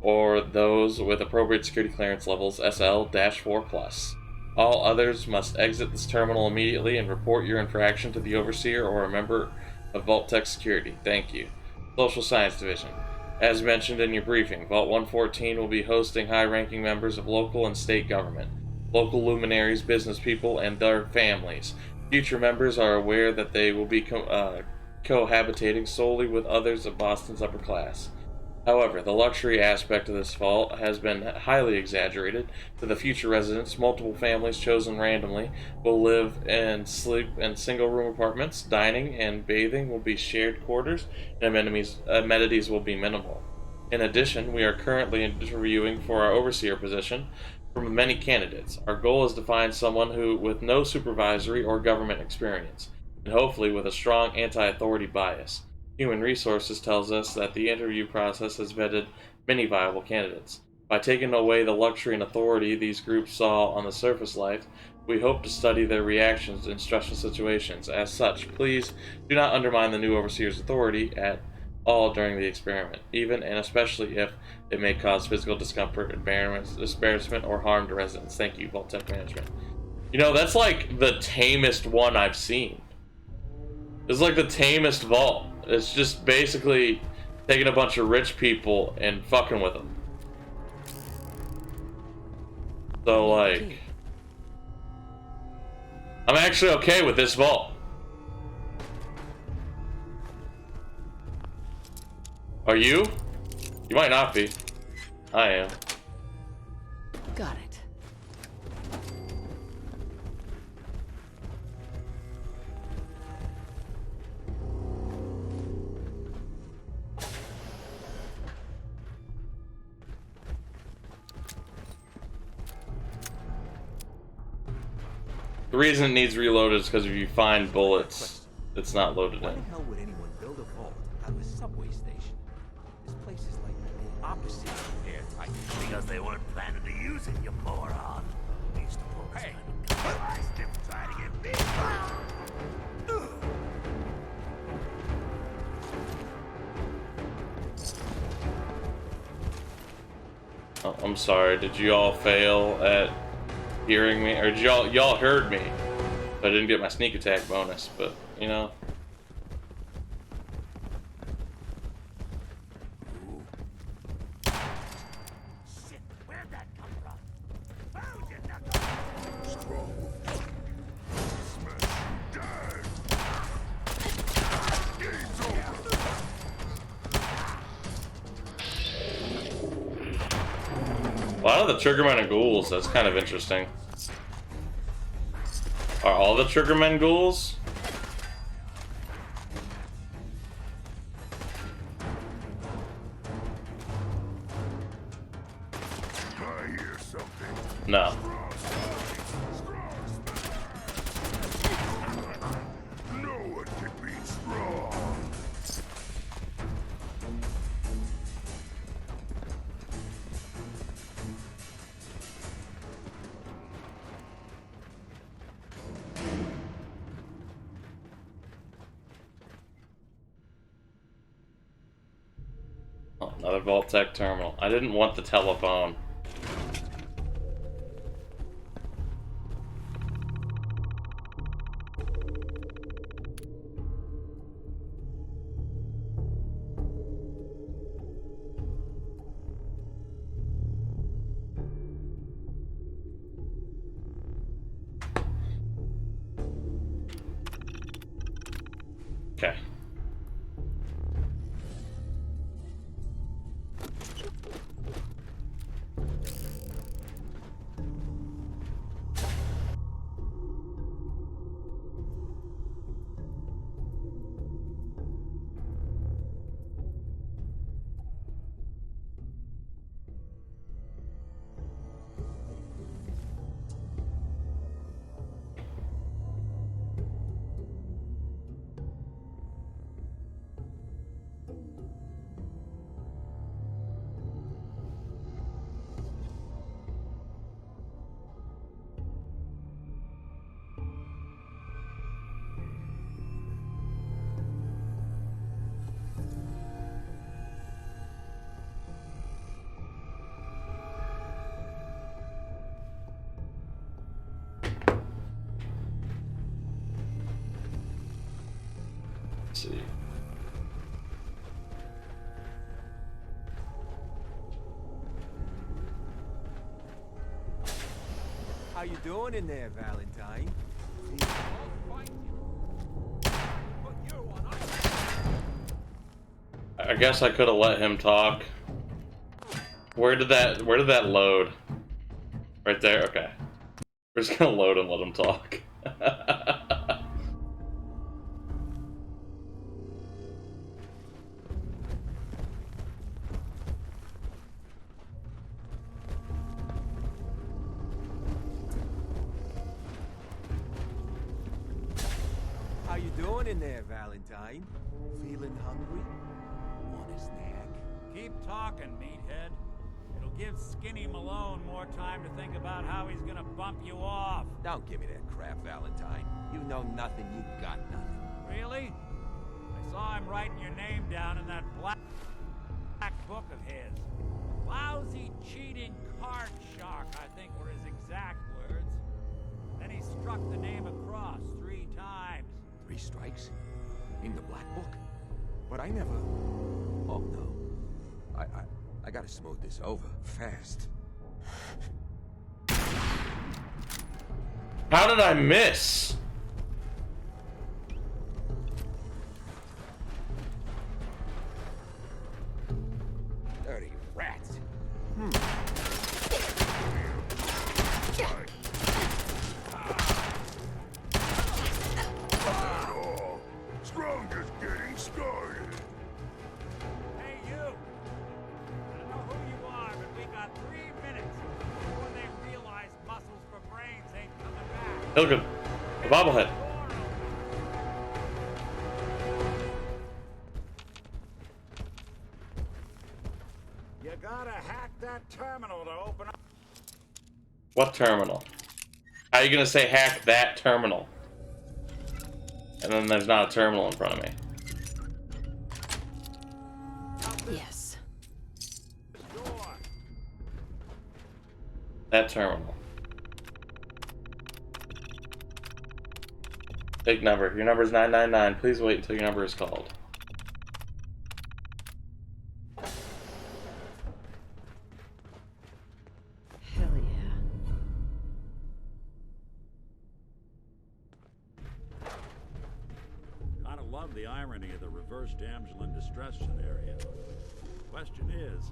Speaker 1: or those with appropriate security clearance levels SL-4+. All others must exit this terminal immediately and report your infraction to the Overseer or a member of Vault-Tec Security. Thank you. Social Science Division. As mentioned in your briefing, Vault 114 will be hosting high-ranking members of local and state government, local luminaries, business people, and their families. Future members are aware that they will be cohabitating solely with others of Boston's upper class. However, the luxury aspect of this vault has been highly exaggerated. For the future residents, multiple families chosen randomly will live and sleep in single-room apartments. Dining and bathing will be shared quarters, and amenities will be minimal. In addition, we are currently interviewing for our overseer position from many candidates. Our goal is to find someone who, with no supervisory or government experience, and hopefully with a strong anti-authority bias. Human Resources tells us that the interview process has vetted many viable candidates. By taking away the luxury and authority these groups saw on the surface life, we hope to study their reactions in stressful situations. As such, please do not undermine the new Overseer's authority at all during the experiment, even and especially if it may cause physical discomfort, embarrassment, or harm to residents. Thank you, Vault-Tec Management. You know, that's like the tamest one I've seen. It's like the tamest vault. It's just basically taking a bunch of rich people and fucking with them. So, like, I'm actually okay with this vault. Are you? You might not be. I am.
Speaker 6: Got it.
Speaker 1: The reason it needs reloaded is because if you find bullets, it's not loaded
Speaker 12: Why the
Speaker 1: in.
Speaker 12: hell would anyone build a vault out of a subway station? This place is like the opposite of airtight.
Speaker 11: Because they weren't planning to use it, you moron. We used to pull this kind of stiff trying to get big.
Speaker 1: Oh, I'm sorry. Did you all fail at hearing me? Or did y'all heard me? I didn't get my sneak attack bonus, but you know.
Speaker 11: Shit, where'd that come from? Found you, knuckle!
Speaker 7: Smash you dead! Game's over!
Speaker 1: A lot of the Triggermen and ghouls, that's kind of interesting. Are all the Triggermen ghouls?
Speaker 7: I hear something.
Speaker 1: No.
Speaker 7: No one can beat strong.
Speaker 1: Oh, another Vault-Tec terminal. I didn't want the telephone. Okay.
Speaker 12: How you doing in there, Valentine?
Speaker 1: I guess I could have let him talk. Where did that load? Right there? Okay. We're just gonna load and let him talk.
Speaker 12: How you doing in there, Valentine? Feeling hungry? Want a snack?
Speaker 13: Keep talking, meathead. It'll give Skinny Malone more time to think about how he's gonna bump you off.
Speaker 12: Don't give me that crap, Valentine. You know nothing, you got nothing.
Speaker 13: Really? I saw him writing your name down in that black book of his. Lousy, cheating card shark, I think were his exact words. Then he struck the name across 3 times.
Speaker 12: 3 strikes? In the black book? But I never... Oh, no. I gotta smooth this over, fast.
Speaker 1: How did I miss?
Speaker 12: Dirty rats.
Speaker 7: Strongest getting started.
Speaker 13: Hey, you! I don't know who you are, but we got 3 minutes before they realize muscles for brains ain't coming back.
Speaker 1: Hilgen, a bobblehead.
Speaker 13: You gotta hack that terminal to open up.
Speaker 1: What terminal? How are you gonna say hack that terminal? And then there's not a terminal in front of me.
Speaker 6: Yes.
Speaker 1: That terminal. Big number. Your number is 999. Please wait until your number is called.
Speaker 6: Hell yeah.
Speaker 13: Gotta love the irony of the reverse damsel in distress scenario. Question is,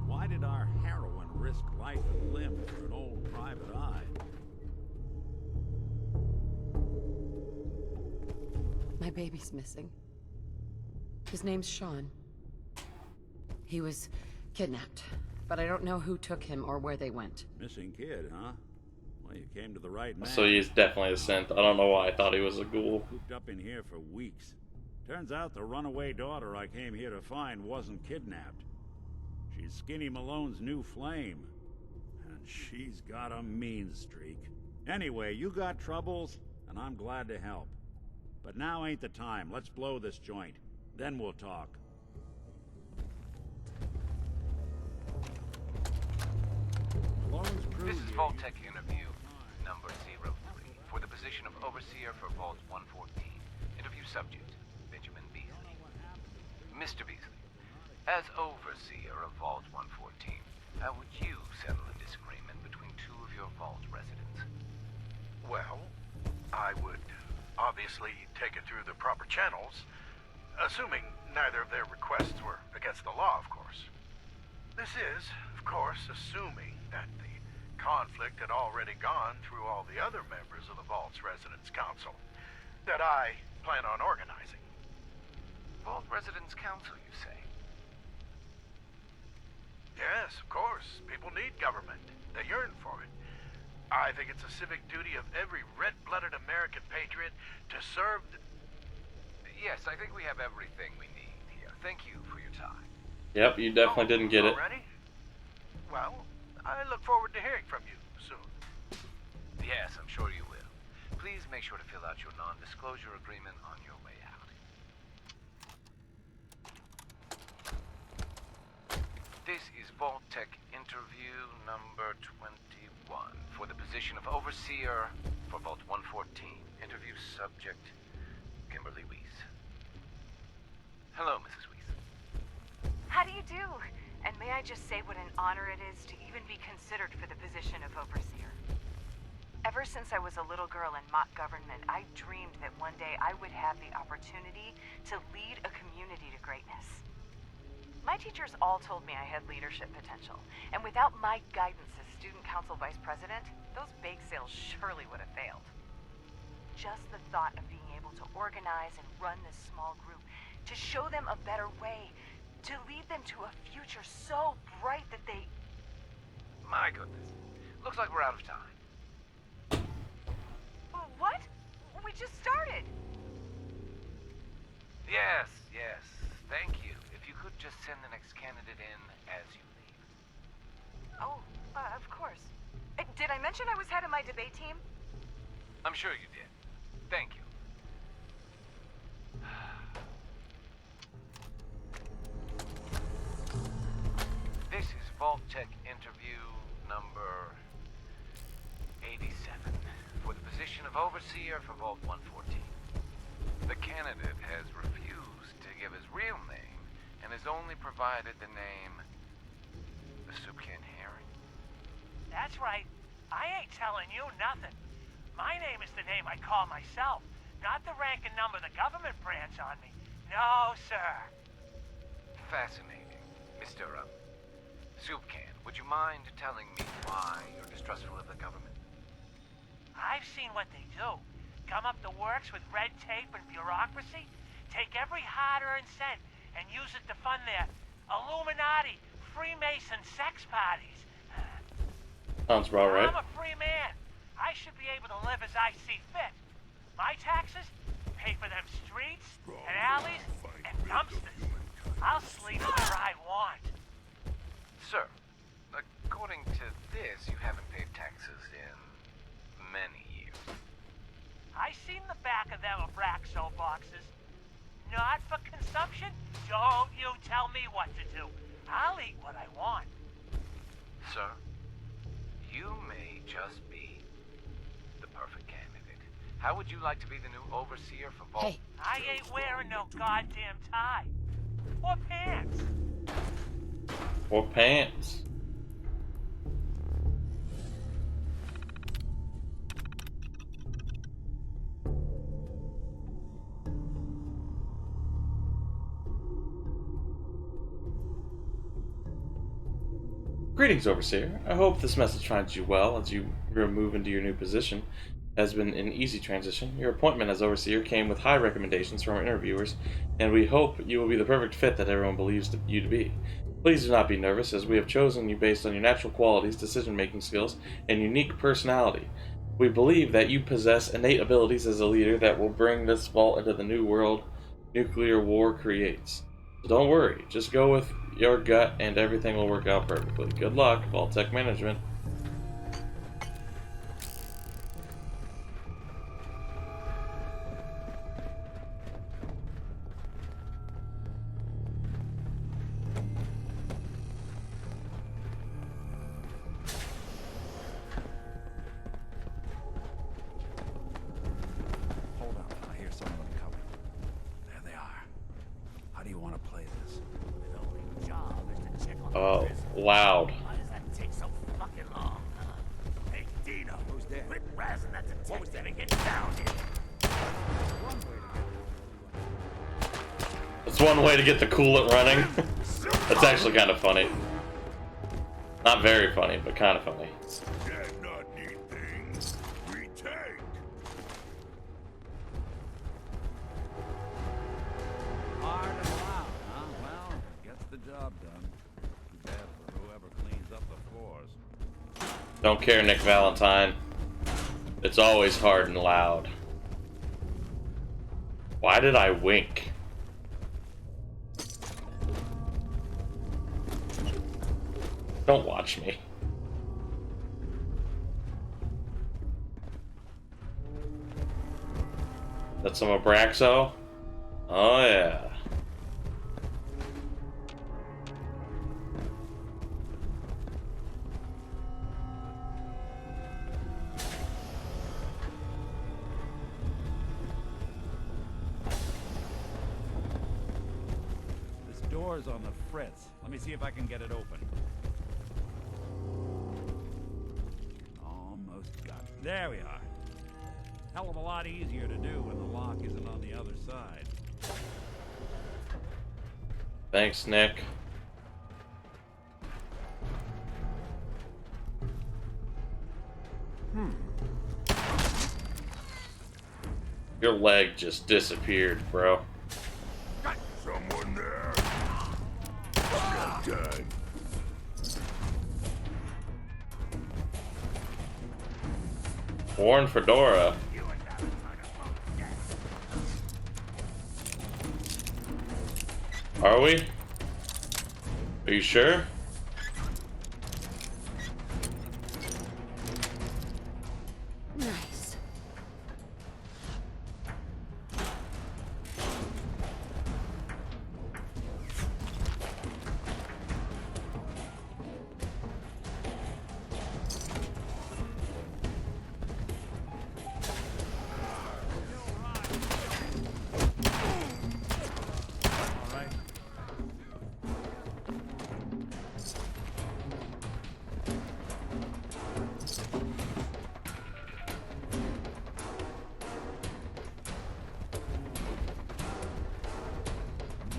Speaker 13: why did our heroine risk life and limb for an old private eye?
Speaker 6: My baby's missing. His name's Sean. He was kidnapped, but I don't know who took him or where they went.
Speaker 13: Missing kid, huh? Well, you came to the right man.
Speaker 1: So he's definitely a synth. I don't know why I thought he was a ghoul.
Speaker 13: Cooped up in here for weeks. Turns out the runaway daughter I came here to find wasn't kidnapped. She's Skinny Malone's new flame. And she's got a mean streak. Anyway, you got troubles, and I'm glad to help. But now ain't the time. Let's blow this joint. Then we'll talk. Malone's crew.
Speaker 14: This is Vault-Tec interview number 03 for the position of Overseer for Vault 114. Interview subject, Benjamin Beasley. Mr. Beasley, as Overseer of Vault 114, how would you settle a disagreement between 2 of your Vault residents?
Speaker 15: Well, I would obviously take it through the proper channels, assuming neither of their requests were against the law, of course. This is, of course, assuming that the conflict had already gone through all the other members of the Vault's Residence Council that I plan on organizing.
Speaker 14: Vault Residence Council, you say?
Speaker 15: Yes, of course. People need government. They yearn for it. I think it's a civic duty of every red-blooded American patriot to serve the...
Speaker 14: Yes, I think we have everything we need here. Thank you for your time.
Speaker 1: Yep, you definitely didn't get it.
Speaker 15: Already? Well, I look forward to hearing from you soon.
Speaker 14: Yes, I'm sure you will. Please make sure to fill out your non-disclosure agreement on your way out. This is Vault-Tec interview number 21 for the position of Overseer for Vault 114. Interview subject, Kimberly Weiss. Hello, Mrs. Weiss.
Speaker 16: How do you do? And may I just say what an honor it is to even be considered for the position of Overseer. Ever since I was a little girl in mock government, I dreamed that one day I would have the opportunity to lead a community to greatness. My teachers all told me I had leadership potential, and without my guidance as student council vice president, those bake sales surely would have failed. Just the thought of being able to organize and run this small group, to show them a better way, to lead them to a future so bright that they...
Speaker 14: My goodness. Looks like we're out of time.
Speaker 16: What? We just started!
Speaker 14: Yes, yes. Thank you. If you could just send the next candidate in as you leave.
Speaker 16: Oh, of course. Did I mention I was head of my debate team?
Speaker 14: I'm sure you did. Thank you. This is Vault-Tec interview number 87 for the position of Overseer for Vault 114. The candidate has refused to give his real name and has only provided the name the Soup Can Herring.
Speaker 17: That's right. I ain't telling you nothing. My name is the name I call myself, not the rank and number the government brands on me. No, sir.
Speaker 14: Fascinating. Mr. Soup Can, would you mind telling me why you're distrustful of the government?
Speaker 17: I've seen what they do. Come up the works with red tape and bureaucracy, take every hard-earned cent and use it to fund their Illuminati, Freemason sex parties.
Speaker 1: Sounds about right.
Speaker 17: I'm a free man. I should be able to live as I see fit. My taxes pay for them streets and alleys and dumpsters. I'll sleep where I want.
Speaker 14: Sir, according to this, you haven't paid taxes in many years.
Speaker 17: I seen the back of them Abraxo boxes. Not for consumption? Don't you tell me what to do. I'll eat what I want.
Speaker 14: Sir, you may just be the perfect candidate. How would you like to be the new overseer for Vault?
Speaker 6: Hey.
Speaker 17: I ain't wearing no goddamn tie. Or pants.
Speaker 1: Or pants. Greetings, Overseer. I hope this message finds you well as you move into your new position. It has been an easy transition. Your appointment as Overseer came with high recommendations from our interviewers, and we hope you will be the perfect fit that everyone believes you to be. Please do not be nervous, as we have chosen you based on your natural qualities, decision-making skills, and unique personality. We believe that you possess innate abilities as a leader that will bring this vault into the new world nuclear war creates. So don't worry, just go with your gut and everything will work out perfectly. Good luck, Vault-Tec Management.
Speaker 13: Hold on, I hear some of them coming. There they are. How do you want to play this?
Speaker 1: Oh, loud.
Speaker 11: Why does that take so fucking long, huh? Hey, Dino. Who's there? Quit razzing that detective and get down here.
Speaker 1: It's one way to get the coolant running. That's actually kind of funny. Not very funny, but kind of funny.
Speaker 7: Dead not need things. We take.
Speaker 13: Hard and loud, huh? Well, gets the job done. Too bad for whoever cleans up the floors.
Speaker 1: Don't care, Nick Valentine. It's always hard and loud. Why did I wink? Don't watch me. That's some Abraxo? Oh yeah.
Speaker 13: This door's on the fritz. Let me see if I can get it open. Almost got There we are. Hell of a lot easier to do when the lock isn't on the other side.
Speaker 1: Thanks, Nick. Your leg just disappeared, bro.
Speaker 7: Someone there. Not time.
Speaker 1: Worn fedora. Are we? Are you sure?
Speaker 5: Nice.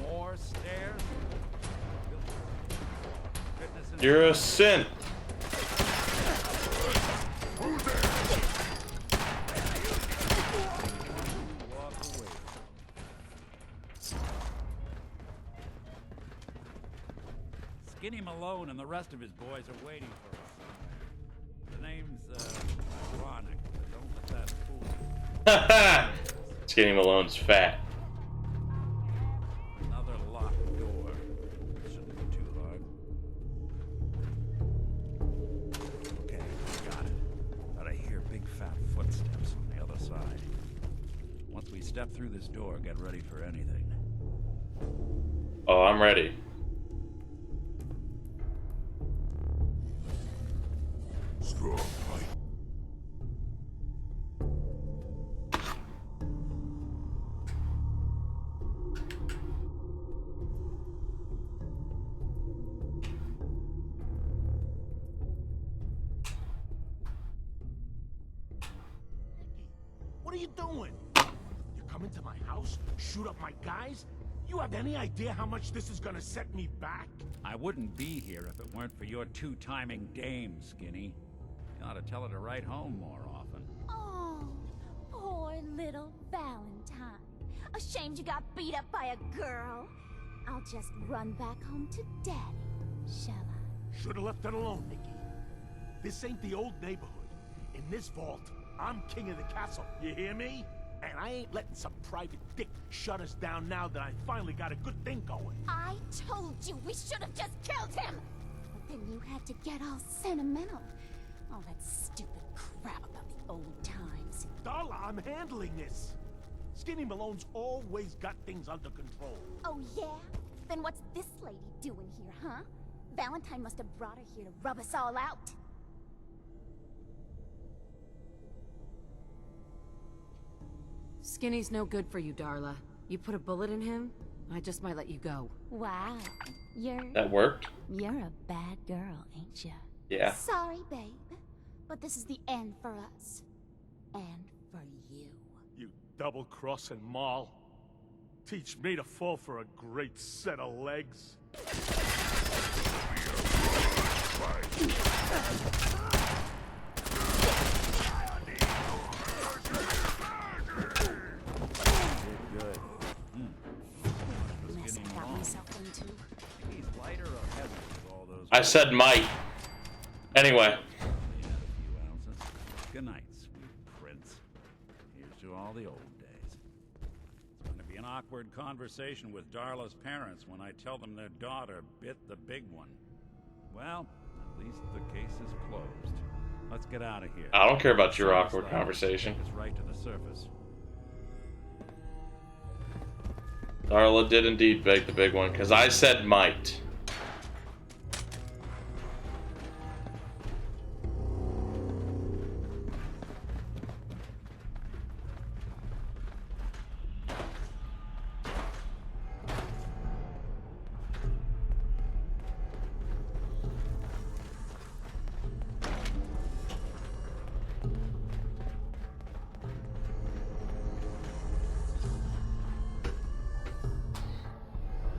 Speaker 13: More stairs?
Speaker 1: You're a synth.
Speaker 13: Skinny Malone and the rest of his boys are waiting for us somewhere. The name's, ironic, but don't let that fool you.
Speaker 1: Skinny Malone's fat.
Speaker 13: Another locked door. Shouldn't be too hard. Okay, got it. But I hear big fat footsteps on the other side. Once we step through this door, get ready for anything.
Speaker 1: Oh, I'm ready.
Speaker 7: Strong fight.
Speaker 18: What are you doing? You come into my house, shoot up my guys? You have any idea how much this is gonna set me back?
Speaker 13: I wouldn't be here if it weren't for your two-timing dame, Skinny. You ought to tell her to write home more often.
Speaker 5: Oh, poor little Valentine. Ashamed you got beat up by a girl. I'll just run back home to Daddy, shall I?
Speaker 18: Should've left it alone, Nikki. This ain't the old neighborhood. In this vault, I'm king of the castle, you hear me? And I ain't letting some private dick shut us down now that I finally got a good thing going.
Speaker 5: I told you we should have just killed him! But then you had to get all sentimental. All that stupid crap about the old times.
Speaker 18: Darla, I'm handling this. Skinny Malone's always got things under control.
Speaker 5: Oh yeah? Then what's this lady doing here, huh? Valentine must have brought her here to rub us all out.
Speaker 6: Skinny's no good for you, Darla. You put a bullet in him, I just might let you go.
Speaker 5: Wow.
Speaker 1: That worked?
Speaker 5: You're a bad girl, ain't ya?
Speaker 1: Yeah.
Speaker 5: Sorry, babe. But this is the end for us. And for you.
Speaker 18: You double-crossing Maul. Teach me to fall for a great set of legs.
Speaker 13: Good.
Speaker 5: Mess I got myself into.
Speaker 13: He's lighter or heavier with all those...
Speaker 1: I said might. Anyway.
Speaker 13: Good night, sweet prince. Here's to all the old days. It's going to be an awkward conversation with Darla's parents when I tell them their daughter bit the big one. Well, at least the case is closed. Let's get out of here.
Speaker 1: I don't care about your awkward conversation.
Speaker 13: It's right to the surface.
Speaker 1: Darla did indeed bake the big one, because I said might.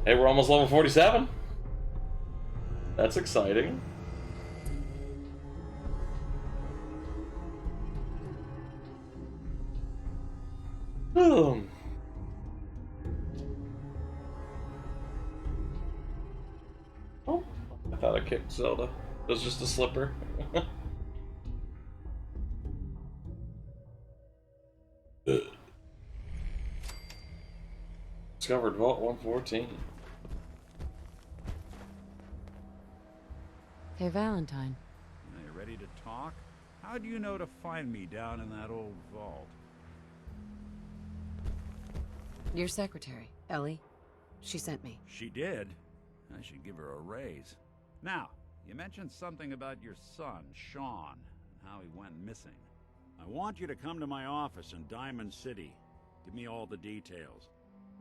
Speaker 1: Hey, we're almost level 47. That's exciting. Boom. Oh, I thought I kicked Zelda. It was just a slipper. Discovered Vault 114.
Speaker 6: Hey, Valentine.
Speaker 13: Are you ready to talk? How do you know to find me down in that old vault?
Speaker 6: Your secretary, Ellie. She sent me.
Speaker 13: She did? I should give her a raise. Now, you mentioned something about your son, Sean, and how he went missing. I want you to come to my office in Diamond City. Give me all the details.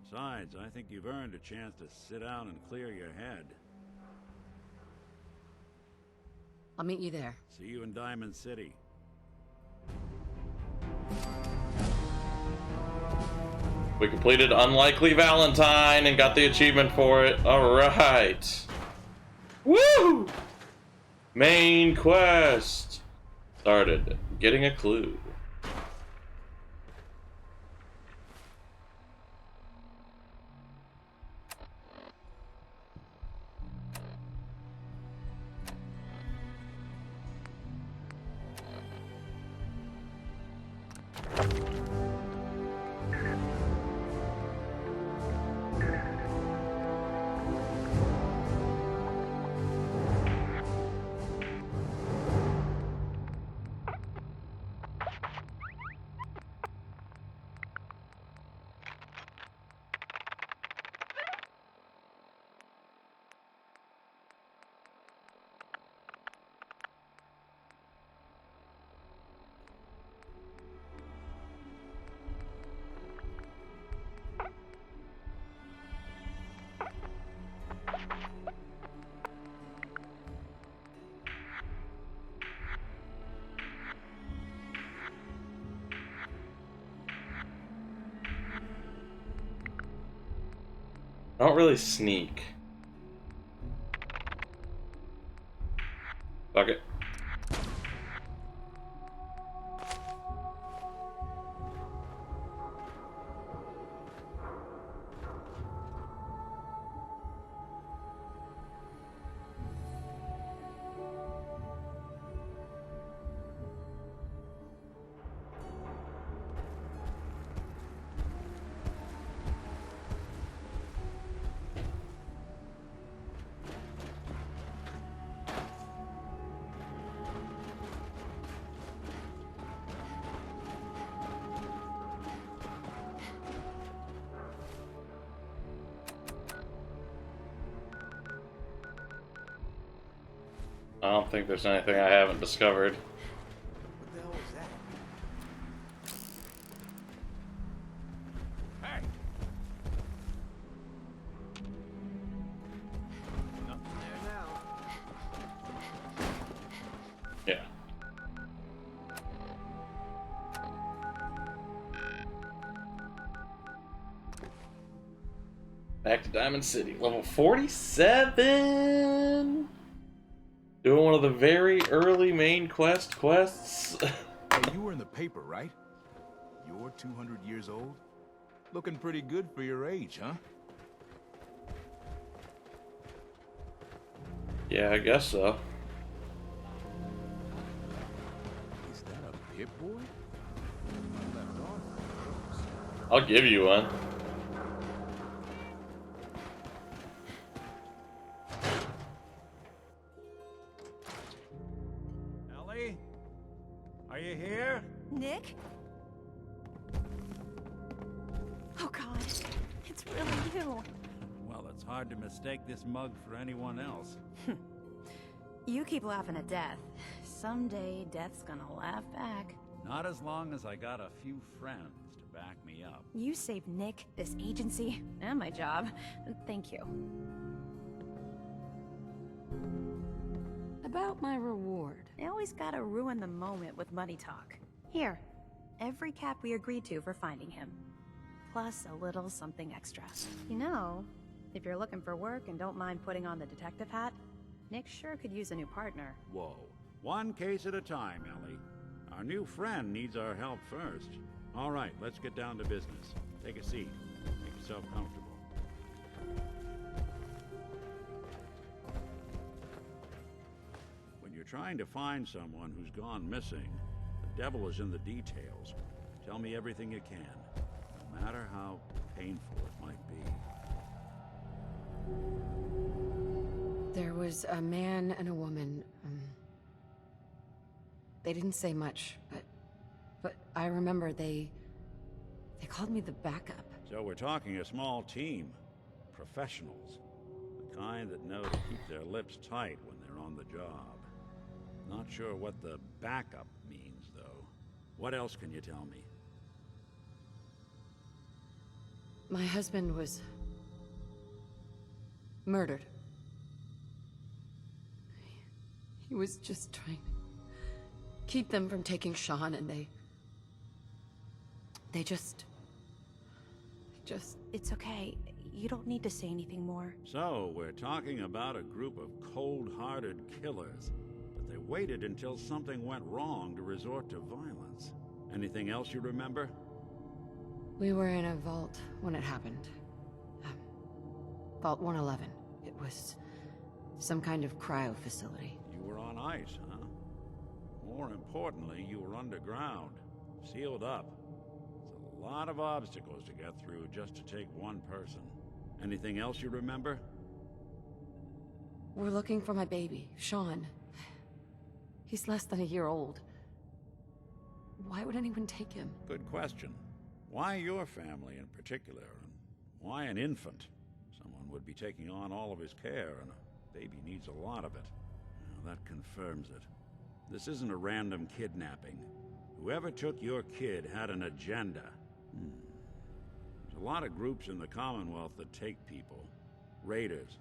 Speaker 13: Besides, I think you've earned a chance to sit down and clear your head.
Speaker 6: I'll meet you there.
Speaker 13: See you in Diamond City.
Speaker 1: We completed Unlikely Valentine and got the achievement for it. Alright. Woo! Main quest. Started. Getting a clue. I don't really sneak. Fuck it. I don't think there's anything I haven't discovered.
Speaker 18: What the hell was that? Hey! Nothing there now.
Speaker 1: Yeah. Back to Diamond City, level 47. Doing one of the very early main quests.
Speaker 7: Hey, you were in the paper, right? You're 200 years old? Looking pretty good for your age, huh?
Speaker 1: Yeah, I guess so.
Speaker 7: Is that a Pip-Boy? I left off.
Speaker 1: I'll give you one.
Speaker 13: Are you here?
Speaker 10: Nick? Oh god, it's really you.
Speaker 13: Well, it's hard to mistake this mug for anyone else.
Speaker 10: You keep laughing at death. Someday, death's gonna laugh back.
Speaker 13: Not as long as I got a few friends to back me up.
Speaker 10: You saved Nick, this agency, and my job. Thank you.
Speaker 6: About my reward.
Speaker 10: They always gotta ruin the moment with money talk. Here, every cap we agreed to for finding him. Plus a little something extra. You know, If you're looking for work and don't mind putting on the detective hat, Nick sure could use a new partner.
Speaker 13: Whoa. One case at a time, Ellie. Our new friend needs our help first. All right, let's get down to business. Take a seat. Make yourself comfortable. When you're trying to find someone who's gone missing, the devil is in the details. Tell me everything you can, no matter how painful it might be.
Speaker 6: There was a man and a woman. They didn't say much, but I remember they called me the backup.
Speaker 13: So we're talking a small team. Professionals. The kind that know to keep their lips tight when they're on the job. Not sure what the backup means, though. What else can you tell me?
Speaker 6: My husband was murdered. He was just trying to keep them from taking Sean, and they just...
Speaker 10: It's okay. You don't need to say anything more.
Speaker 13: So, we're talking about a group of cold-hearted killers, but they waited until something went wrong to resort to violence. Anything else you remember?
Speaker 6: We were in a vault when it happened. Vault 111. It was some kind of cryo facility.
Speaker 13: You were on ice, huh? More importantly, you were underground, sealed up. It's a lot of obstacles to get through just to take one person. Anything else you remember?
Speaker 6: We're looking for my baby, Sean. He's less than a year old. Why would anyone take him?
Speaker 13: Good question. Why your family in particular? And why an infant? Someone would be taking on all of his care, and a baby needs a lot of it. Well, that confirms it. This isn't a random kidnapping. Whoever took your kid had an agenda. There's a lot of groups in the Commonwealth that take people. Raiders,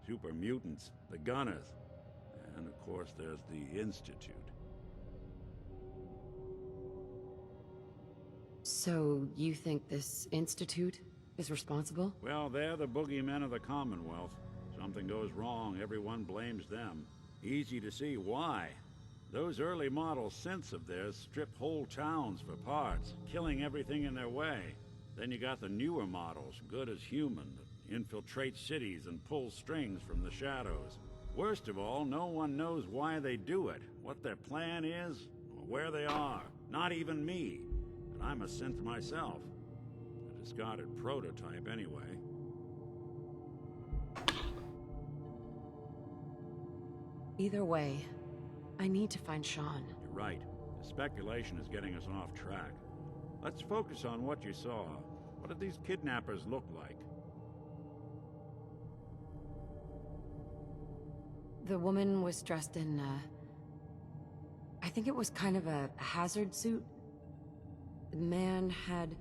Speaker 13: super mutants, the Gunners, and of course there's the Institute.
Speaker 6: So, you think this Institute is responsible?
Speaker 13: Well, they're the boogeymen of the Commonwealth. Something goes wrong, everyone blames them. Easy to see why. Those early model synths of theirs strip whole towns for parts, killing everything in their way. Then you got the newer models, good as human, that infiltrate cities and pull strings from the shadows. Worst of all, no one knows why they do it, what their plan is, or where they are. Not even me. And I'm a synth myself. A discarded prototype, anyway.
Speaker 6: Either way, I need to find Sean.
Speaker 13: You're right. The speculation is getting us off track. Let's focus on what you saw. What did these kidnappers look like?
Speaker 6: The woman was dressed in, I think it was kind of a hazard suit. The man had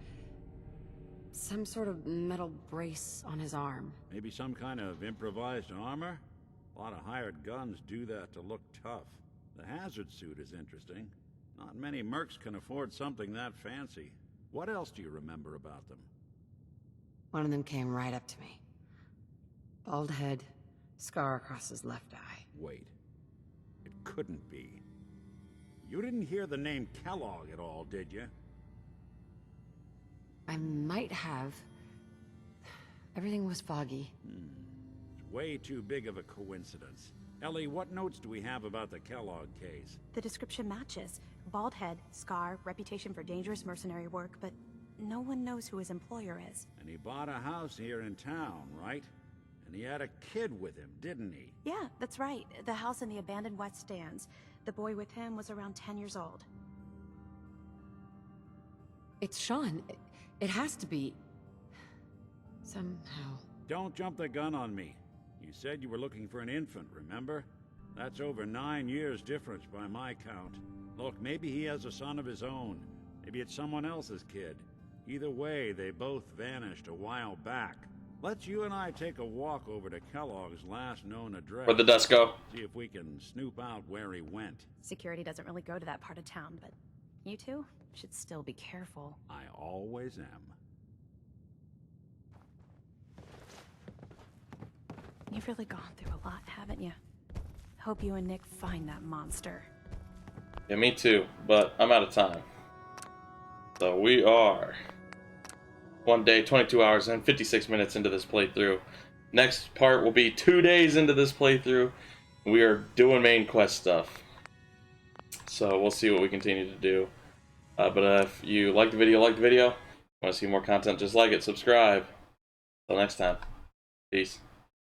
Speaker 6: some sort of metal brace on his arm.
Speaker 13: Maybe some kind of improvised armor? A lot of hired guns do that to look tough. The hazard suit is interesting. Not many mercs can afford something that fancy. What else do you remember about them?
Speaker 6: One of them came right up to me. Bald head, scar across his left eye.
Speaker 13: Wait. It couldn't be. You didn't hear the name Kellogg at all, did you?
Speaker 6: I might have. Everything was foggy.
Speaker 13: It's way too big of a coincidence. Ellie, what notes do we have about the Kellogg case?
Speaker 10: The description matches. Bald head, scar, reputation for dangerous mercenary work, but no one knows who his employer is.
Speaker 13: And he bought a house here in town, right? And he had a kid with him, didn't he?
Speaker 10: Yeah, that's right. The house in the abandoned West Stands. The boy with him was around 10 years old.
Speaker 6: It's Sean. It has to be. Somehow.
Speaker 13: Don't jump the gun on me. You said you were looking for an infant, remember? That's over 9 years difference by my count. Look, maybe he has a son of his own. Maybe it's someone else's kid. Either way, they both vanished a while back. Let's you and I take a walk over to Kellogg's last known address.
Speaker 1: Where'd the dust go?
Speaker 13: See if we can snoop out where he went.
Speaker 10: Security doesn't really go to that part of town, but you two should still be careful.
Speaker 13: I always am.
Speaker 10: You've really gone through a lot, haven't you? Hope you and Nick find that monster.
Speaker 1: Yeah, me too, but I'm out of time. So we are 1 day, 22 hours, and 56 minutes into this playthrough. Next part will be 2 days into this playthrough. We are doing main quest stuff. So we'll see what we continue to do. But if you like the video, want to see more content, just like it, subscribe. Until next time. Peace.